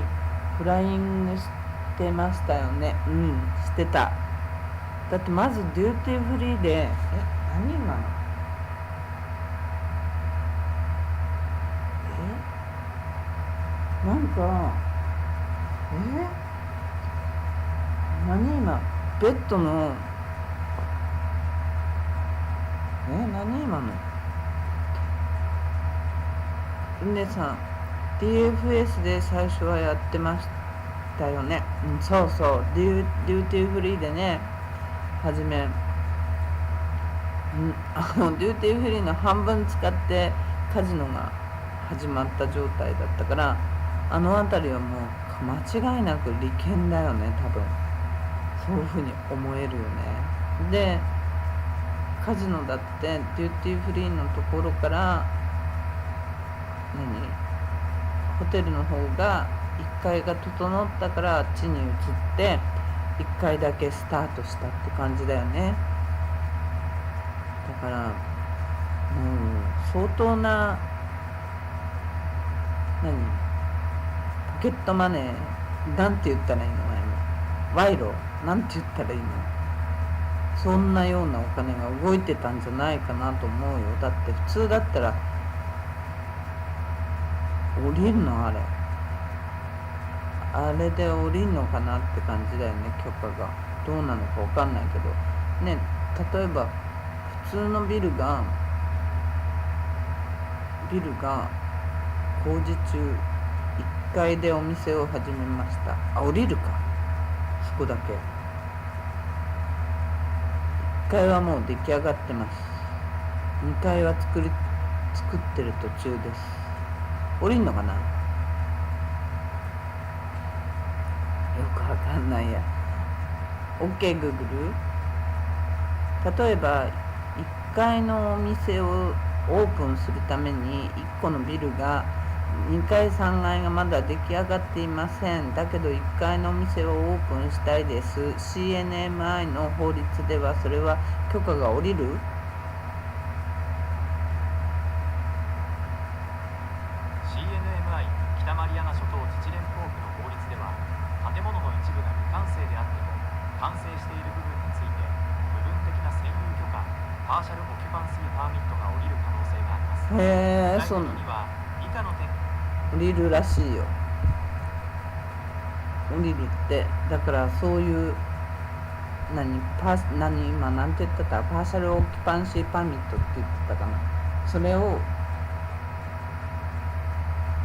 フライングしてましたよね。してた。だってまずデューティーフリーで何今のなんか何今ベッドの何今のねさん DFS で最初はやってましたよね。そうそうデューティーフリーでねはじめデューティーフリーの半分使ってカジノが始まった状態だったから、あの辺りはもう間違いなく利権だよね。多分そういうふうに思えるよね。でカジノだってデューティーフリーのところからホテルの方が1階が整ったからあっちに移って1階だけスタートしたって感じだよね。だからもう相当なポケットマネーなんて言ったらいいの賄賂なんて言ったらいいの、そんなようなお金が動いてたんじゃないかなと思うよ。だって普通だったら降りるのあれで降りるのかなって感じだよね。許可がどうなのか分かんないけどね。例えば普通のビルが工事中1階でお店を始めました。降りるか、そこだけ。1階はもう出来上がってます。2階は作ってる途中です。降りんのかな、よくわかんないや。 OK Google。 例えば1階のお店をオープンするために1個のビルが2階3階がまだ出来上がっていません。だけど1階のお店をオープンしたいです。 CNMI の法律ではそれは許可が下りる。北マリアナ諸島自治連邦区の法律では、建物の一部が未完成であっても完成している部分について部分的な占有許可パーシャルオキュパンシーパーミットが下りる可能性があります。そうには以下の点降りるらしいよ。降りるってだからそういう今なんて言ってた、パーシャルオキュパンシーパーミットって言ってたかな。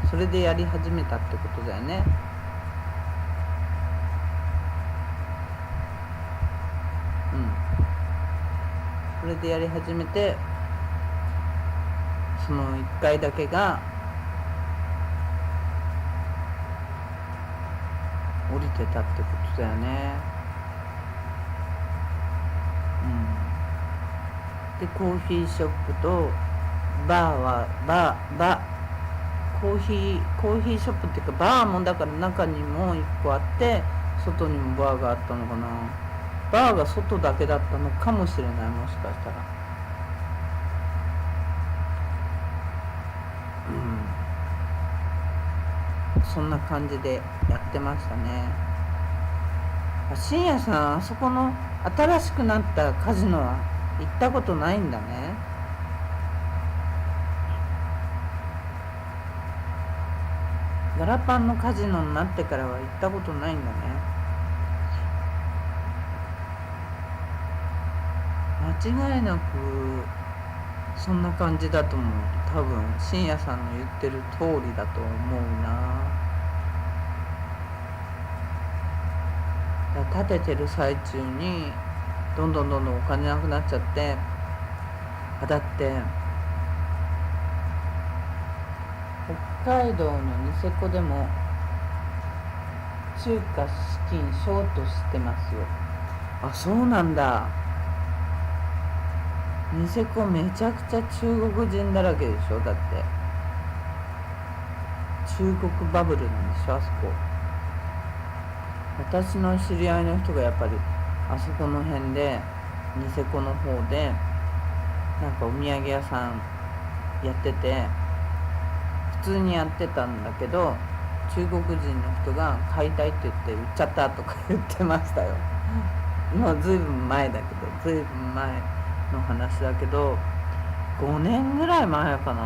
それでやり始めたってことだよね。それでやり始めてその1回だけが降りてたってことだよね。でコーヒーショップとバーはコーヒーショップっていうかバーもだから中にも1個あって外にもバーがあったのかな。バーが外だけだったのかもしれない、もしかしたら。そんな感じでやってましたね。深夜さん、あそこの新しくなったカジノは行ったことないんだね。ガラパンのカジノになってからは行ったことないんだね。間違いなくそんな感じだと思う。多分深夜さんの言ってる通りだと思うな。建ててる最中にどんどんお金なくなっちゃって、だって北海道のニセコでも中華資金ショートしてますよ。あ、そうなんだ。ニセコめちゃくちゃ中国人だらけでしょ。だって中国バブルなんでしょ、あそこ。私の知り合いの人がやっぱりあそこの辺でニセコの方でなんかお土産屋さんやってて、普通にやってたんだけど、中国人の人が買いたいって言って売っちゃったとか言ってましたよ。もうずいぶん前だけど、ずいぶん前の話だけど、5年ぐらい前かな。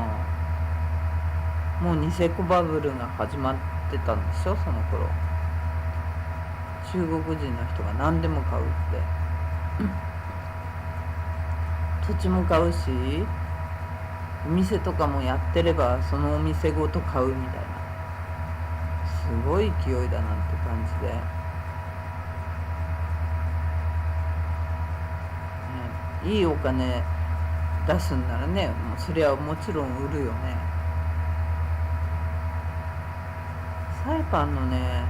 もうニセコバブルが始まってたんでしょ、その頃。中国人の人が何でも買うって。土地も買うし、お店とかもやってればそのお店ごと買うみたいな、すごい勢いだなって感じで、ね、いいお金出すんならね、もうそれはもちろん売るよね。サイパンのね、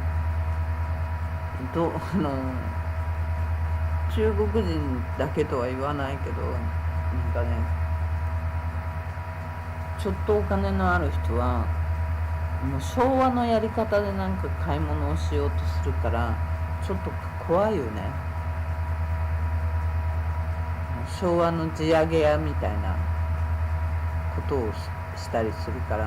中国人だけとは言わないけど、なんかね、ちょっとお金のある人はもう昭和のやり方でなんか買い物をしようとするから、ちょっと怖いよね。昭和の地上げ屋みたいなことをしたりするから、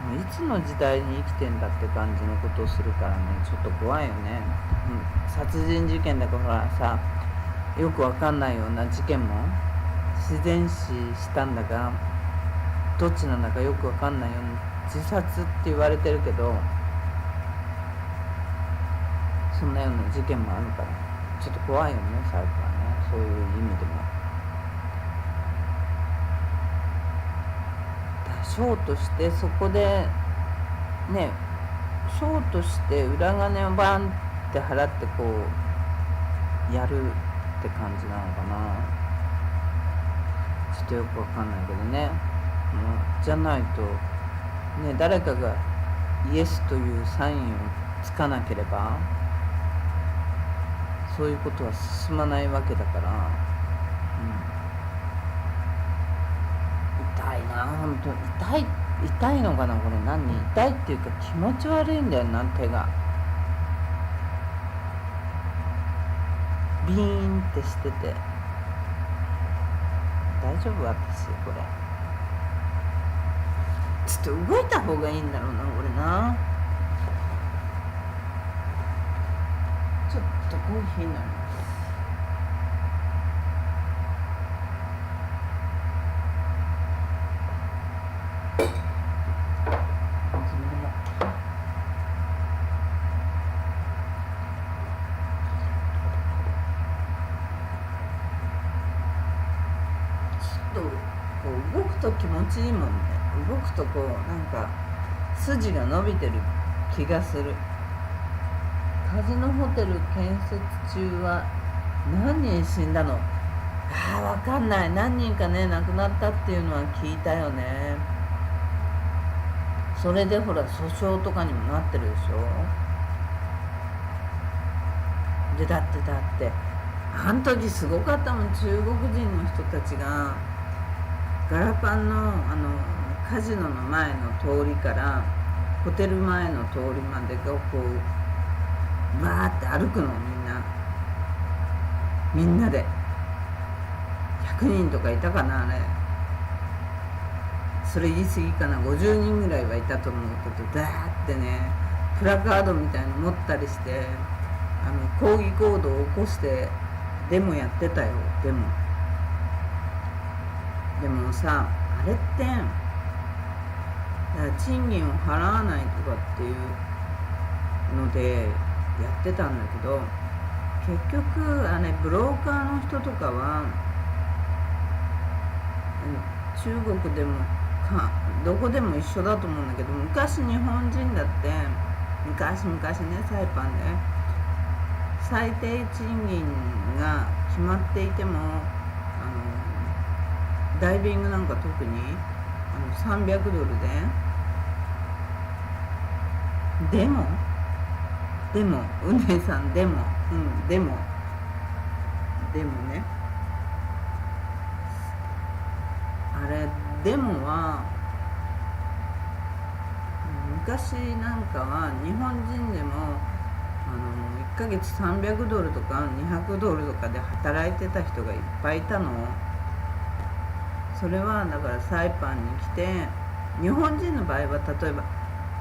もういつの時代に生きてんだって感じのことをするからね、ちょっと怖いよね。殺人事件だからさ、よくわかんないような事件も自然死したんだかどっちなんだかよくわかんないような自殺って言われてるけど、そんなような事件もあるからちょっと怖いよね、最後はね、そういう意味でも。ショーとしてそこでね、ショーとして裏金をバンって払ってこうやるって感じなのかな。ちょっとよくわかんないけどね。じゃないとね、誰かがイエスというサインをつかなければそういうことは進まないわけだから、痛いな、本当痛いのかな、これ。痛いっていうか気持ち悪いんだよな、手がビーンってしてて。大丈夫？私これちょっと動いた方がいいんだろうな、これな。ちょっとコーヒー飲みます。こう動くと気持ちいいもんね。動くとこうなんか筋が伸びてる気がする。カジノホテル建設中は何人死んだの？わかんない。何人かね亡くなったっていうのは聞いたよね。それでほら訴訟とかにもなってるでしょ。でだってあの時すごかったもん。中国人の人たちがガラパンのカジノの前の通りからホテル前の通りまでがこうバーって歩くの、みんなで100人とかいたかな、あれ。それ言い過ぎかな、50人ぐらいはいたと思うけど、ダーってねプラカードみたいに持ったりして抗議行動を起こしてデモやってたよ。でもさ、あれって賃金を払わないとかっていうのでやってたんだけど、結局ブローカーの人とかは中国でもどこでも一緒だと思うんだけど、昔日本人だって昔ね、サイパンで最低賃金が決まっていてもダイビングなんか特に$300でもうねさんでもね、あれデモは昔なんかは日本人でも1ヶ月$300とか$200とかで働いてた人がいっぱいいたの。それはだからサイパンに来て、日本人の場合は例えば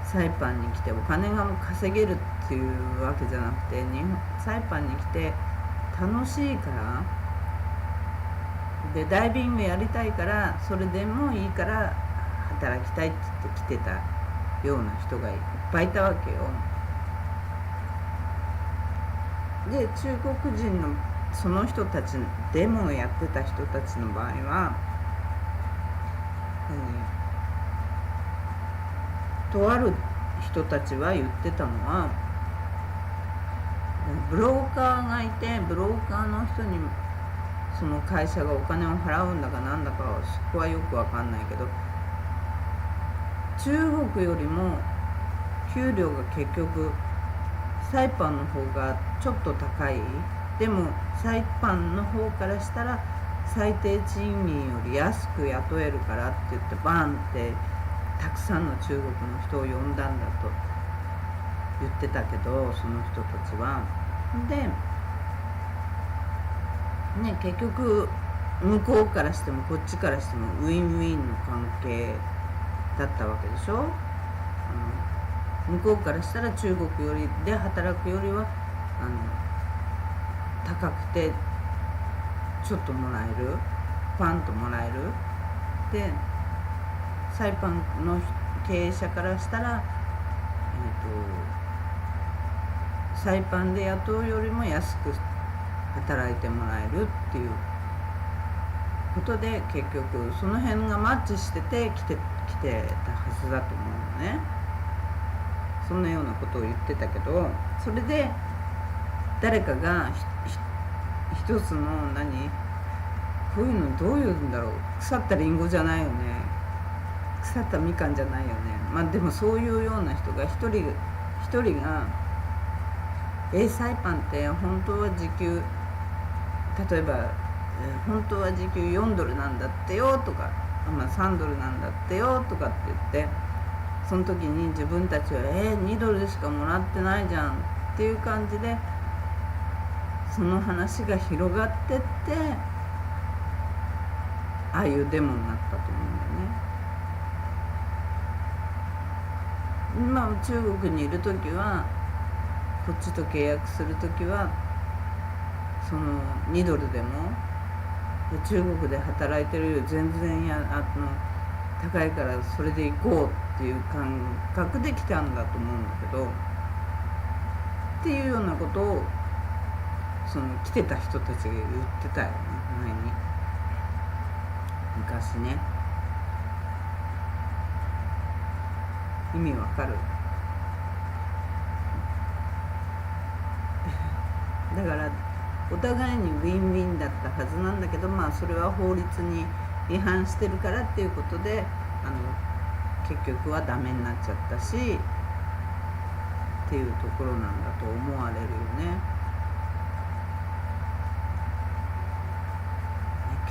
サイパンに来てお金が稼げるっていうわけじゃなくて、サイパンに来て楽しいからで、ダイビングやりたいから、それでもいいから働きたいって言って来てたような人がいっぱいいたわけよ。で、中国人のその人たち、デモをやってた人たちの場合は、とある人たちは言ってたのは、ブローカーがいて、ブローカーの人にその会社がお金を払うんだかなんだかはそこはよくわかんないけど、中国よりも給料が結局サイパンの方がちょっと高い。でもサイパンの方からしたら最低賃金より安く雇えるからって言ってバーンってたくさんの中国の人を呼んだんだと言ってたけど、その人たちは。でね、結局向こうからしてもこっちからしてもウィンウィンの関係だったわけでしょ。向こうからしたら中国よりで働くよりは高くてちょっともらえる、パンともらえる。でサイパンの経営者からしたら、サイパンで雇うよりも安く働いてもらえるっていうことで、結局その辺がマッチしてて来てたはずだと思うのね。そんなようなことを言ってたけど、それで誰かが一つのこういうのどういうんだろう、腐ったリンゴじゃないよね、腐ったみかんじゃないよね。まあでもそういうような人が一人がサイパンって本当は時給、例えば本当は時給4ドルなんだってよとか、3ドルなんだってよとかって言って、その時に自分たちは2ドルでしかもらってないじゃんっていう感じで、その話が広がってってああいうデモになったと思うんだよね。中国にいる時は、こっちと契約する時はその2ドルでも中国で働いてるより全然高いからそれで行こうっていう感覚で来たんだと思うんだけど、っていうようなことをその来てた人たちが言ってたよね、前に。昔ね。意味わかる？だからお互いにウィンウィンだったはずなんだけど、それは法律に違反してるからっていうことで結局はダメになっちゃったしっていうところなんだと思われるよね。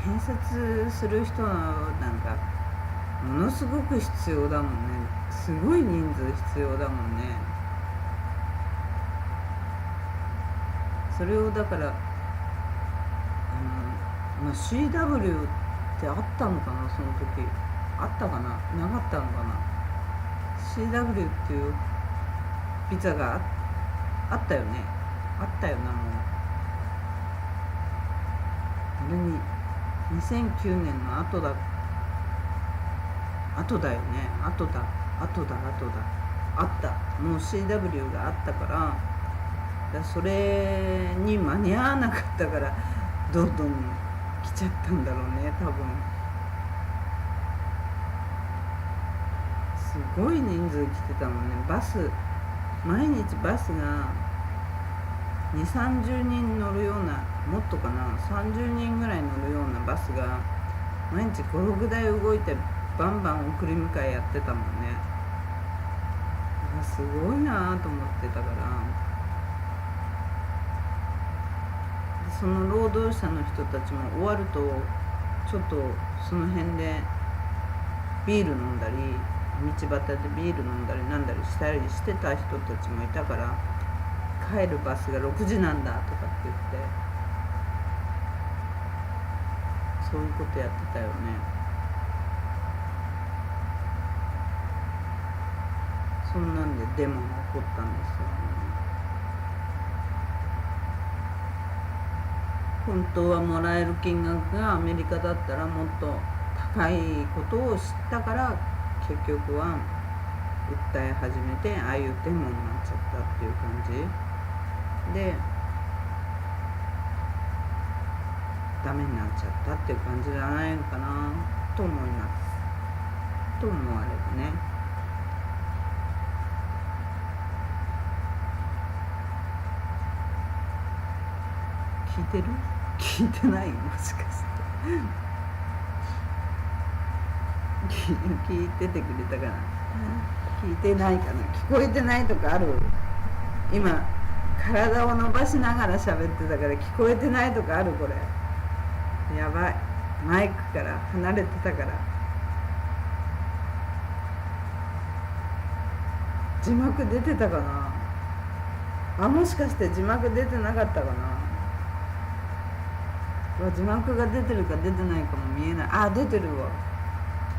建設する人なんかものすごく必要だもんね。すごい人数必要だもんね。それをだからCW ってあったのかな、その時。あったかな、なかったのかな。 CW っていうピザがあったよね。あったよな。もう俺に2009年の後だよね。あった。もう CW があったから、それに間に合わなかったからどんどん来ちゃったんだろうね、多分。すごい人数来てたもんね。毎日バスが2、30人乗るような、もっとかな、30人ぐらい乗るようなバスが毎日5、6台動いてバンバン送り迎えやってたもんね。すごいなと思ってたから、その労働者の人たちも終わるとちょっとその辺でビール飲んだり、道端でビール飲んだりなんだりしたりしてた人たちもいたから、帰るバスが6時なんだとかって言ってそういうことやってたよね。そんなんでデモが起こったんですよね。本当はもらえる金額がアメリカだったらもっと高いことを知ったから結局は訴え始めてああいうデモになっちゃったっていう感じでダメになっちゃったっていう感じじゃないのかなと思いますと思われるね。聞いてる？聞いてない？もしかして聞いててくれたかな？聞いてないかな？聞こえてないとかある？今体を伸ばしながら喋ってたから聞こえてないとかある？これやばい、マイクから離れてたから。字幕出てたかなあ？もしかして字幕出てなかったかな？字幕が出てるか出てないかも見えない。あ、出てるわ。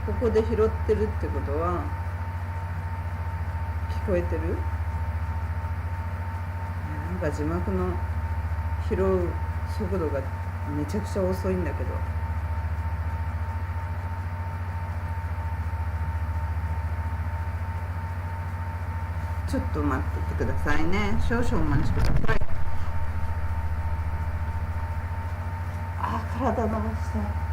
ここで拾ってるってことは聞こえてる？なんか字幕の拾う速度がめちゃくちゃ遅いんだけど。ちょっと待っててくださいね。少々お待ちください。あ、体伸ばした。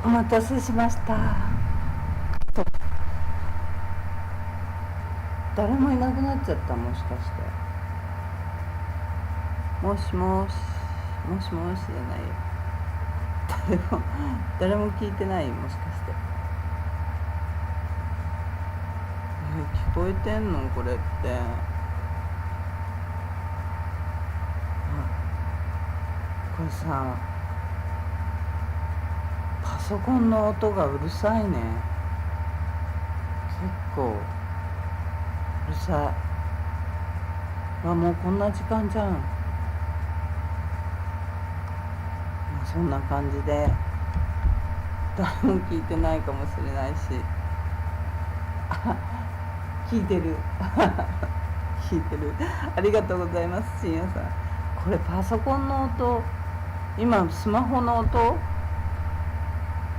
お待たせしました。誰もいなくなっちゃった。もしかしてもしもしもしもしじゃないよ。誰も聞いてない？もしかして聞こえてんのこれって。これさ、パソコンの音がうるさいね。結構うるさい。もうこんな時間じゃん。そんな感じで誰も聞いてないかもしれないし聞いてる聞いてる。ありがとうございます、深夜さん。これパソコンの音、今スマホの音、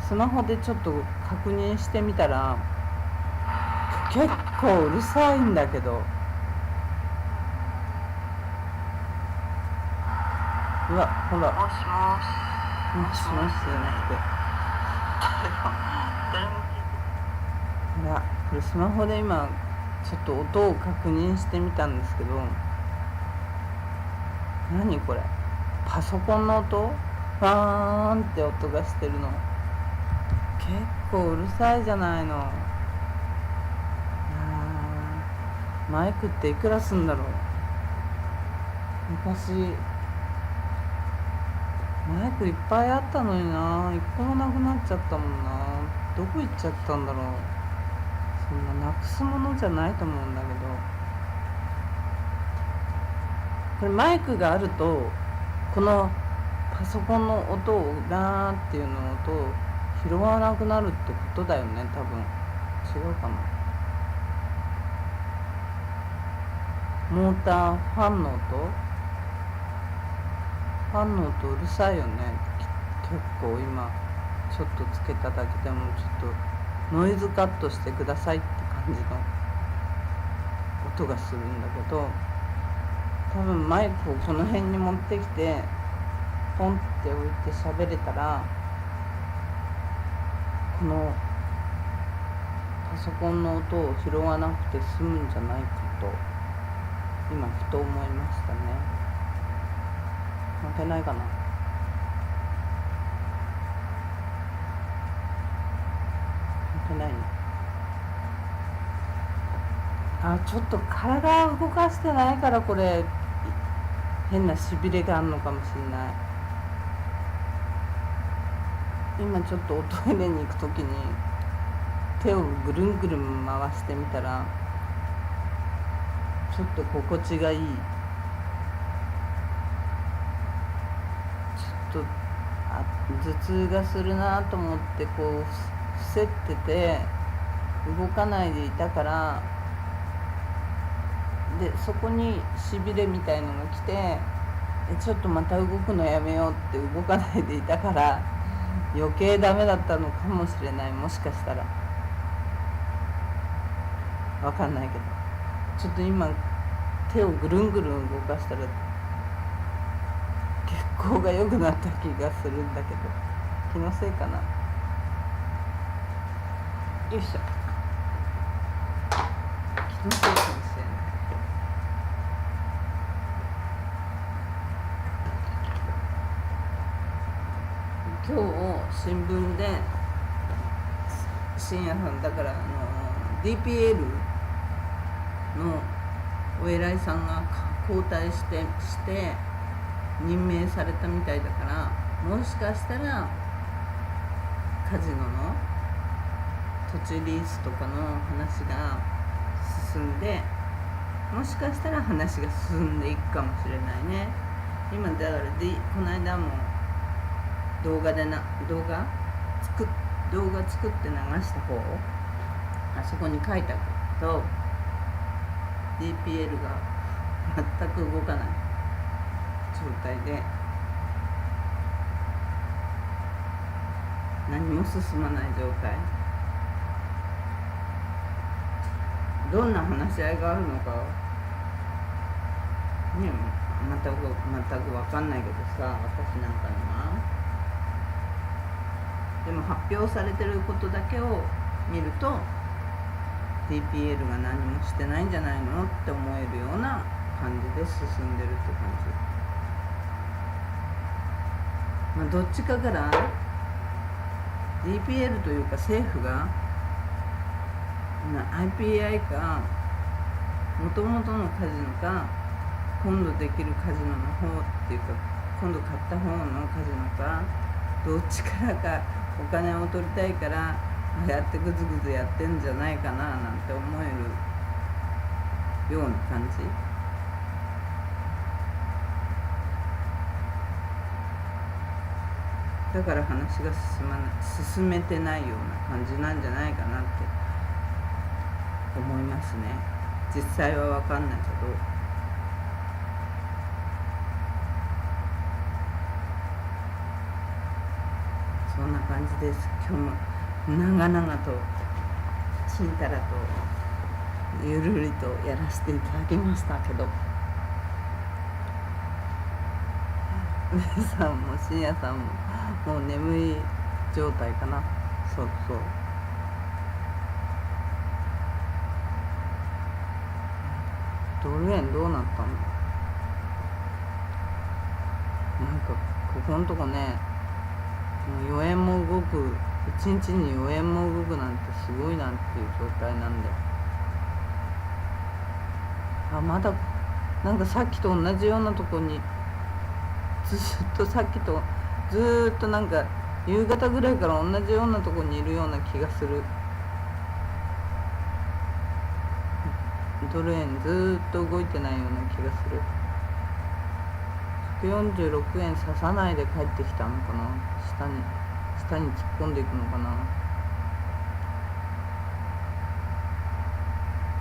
スマホでちょっと確認してみたら結構うるさいんだけど。うわ、ほら、もしもしもしもしじゃなくて誰も聞いてない。ほら、これスマホで今ちょっと音を確認してみたんですけど、何これ、パソコンの音、ファーンって音がしてるの。結構うるさいじゃないの。マイクっていくらすんだろう。昔マイクいっぱいあったのにな、一個もなくなっちゃったもんな。どこ行っちゃったんだろう。そんななくすものじゃないと思うんだけど、これマイクがあるとこのパソコンの音をガーンっていうのと拾わなくなるってことだよね、多分。違うかな。モーターファンの音うるさいよね。結構今ちょっとつけただけでもちょっとノイズカットしてくださいって感じの音がするんだけど、多分マイクをこの辺に持ってきてポンって置いて喋れたら、このパソコンの音を拾わなくて済むんじゃないかと今ふと思いましたね。待てないかな。待てないね。ちょっと体を動かしてないからこれ変なしびれがあるのかもしれない。今ちょっとおトイレに行くときに手をぐるんぐるん回してみたらちょっと心地がいい。ちょっと頭痛がするなと思ってこう伏せってて動かないでいたから、でそこにしびれみたいのが来て、ちょっとまた動くのやめようって動かないでいたから余計ダメだったのかもしれない。もしかしたらわかんないけど、ちょっと今手をぐるんぐるん動かしたら血行が良くなった気がするんだけど、気のせいかな。よいしょ。気のせいかもしれない。今日新聞で深夜さんだからDPL のお偉いさんが交代して任命されたみたいだから、もしかしたらカジノの土地リースとかの話が進んで、もしかしたら話が進んでいくかもしれないね。今だからこの間も動画作って流した方、あそこに書いたけど DPL が全く動かない状態で何も進まない状態。どんな話し合いがあるのかね、全く分かんないけどさ、私なんかには。でも発表されてることだけを見ると DPL が何もしてないんじゃないのって思えるような感じで進んでるって感じ。どっちかから DPL というか政府がIPI かもともとのカジノか今度できるカジノの方っていうか今度買った方のカジノかどっちからかお金を取りたいからやってグズグズやってんじゃないかななんて思えるような感じ。だから話が進めてないような感じなんじゃないかなって思いますね。実際は分かんないけど。そんな感じです。今日も長々とちんたらとゆるりとやらせていただきましたけど、姉さんも深夜さんももう眠い状態かな。そうドル円どうなったんだ。なんかここのとこね、もう4円も動く、1日に4円も動くなんてすごいなんていう状態なんで、まだなんかさっきと同じようなとこにずっとなんか夕方ぐらいから同じようなとこにいるような気がする。ドル円ずっと動いてないような気がする。146円刺さないで帰ってきたのかな。下に突っ込んでいくのかな。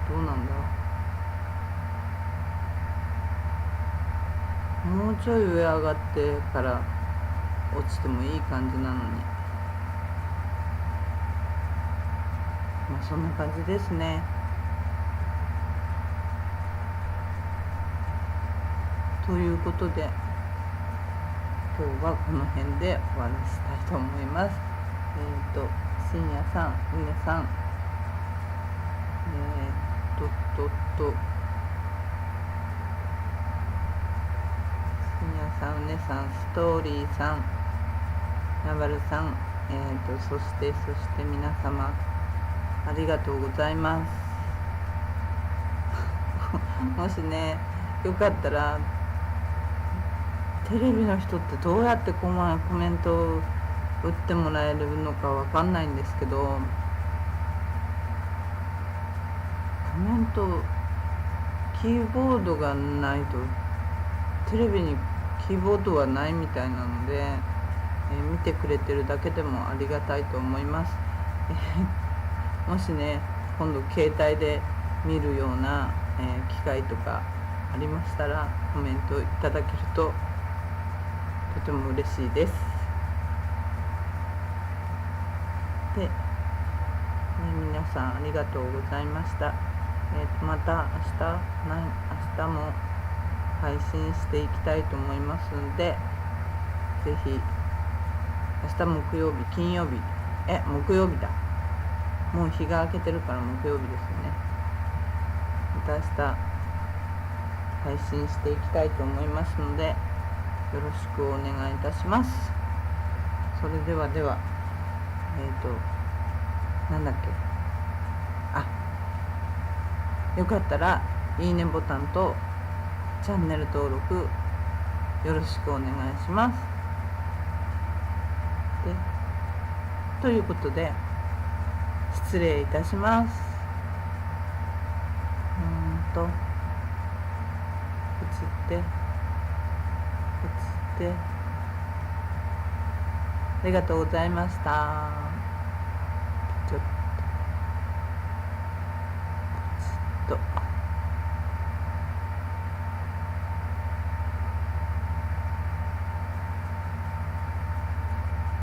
どうなんだ。もうちょい上上がってから落ちてもいい感じなのに、まあそんな感じですね。ということで今日はこの辺で終わらせたいと思います。深夜さん、皆さん、深夜さん、うねさん、ストーリーさん、ナバルさん、そして皆様ありがとうございます。もしね、よかったらテレビの人ってどうやってコメントを打ってもらえるのかわかんないんですけど、コメントキーボードがないと、テレビにキーボードはないみたいなので、見てくれてるだけでもありがたいと思います。もしね、今度携帯で見るような、機会とかありましたらコメントいただけるととても嬉しいです。で、皆さんありがとうございました。また明日も配信していきたいと思いますので、ぜひ明日木曜日、金曜日、木曜日だ。もう日が明けてるから木曜日ですよね。また明日配信していきたいと思いますので、よろしくお願いいたします。それではなんだっけ、よかったらいいねボタンとチャンネル登録よろしくお願いします。ということで失礼いたします。映ってありがとうございました。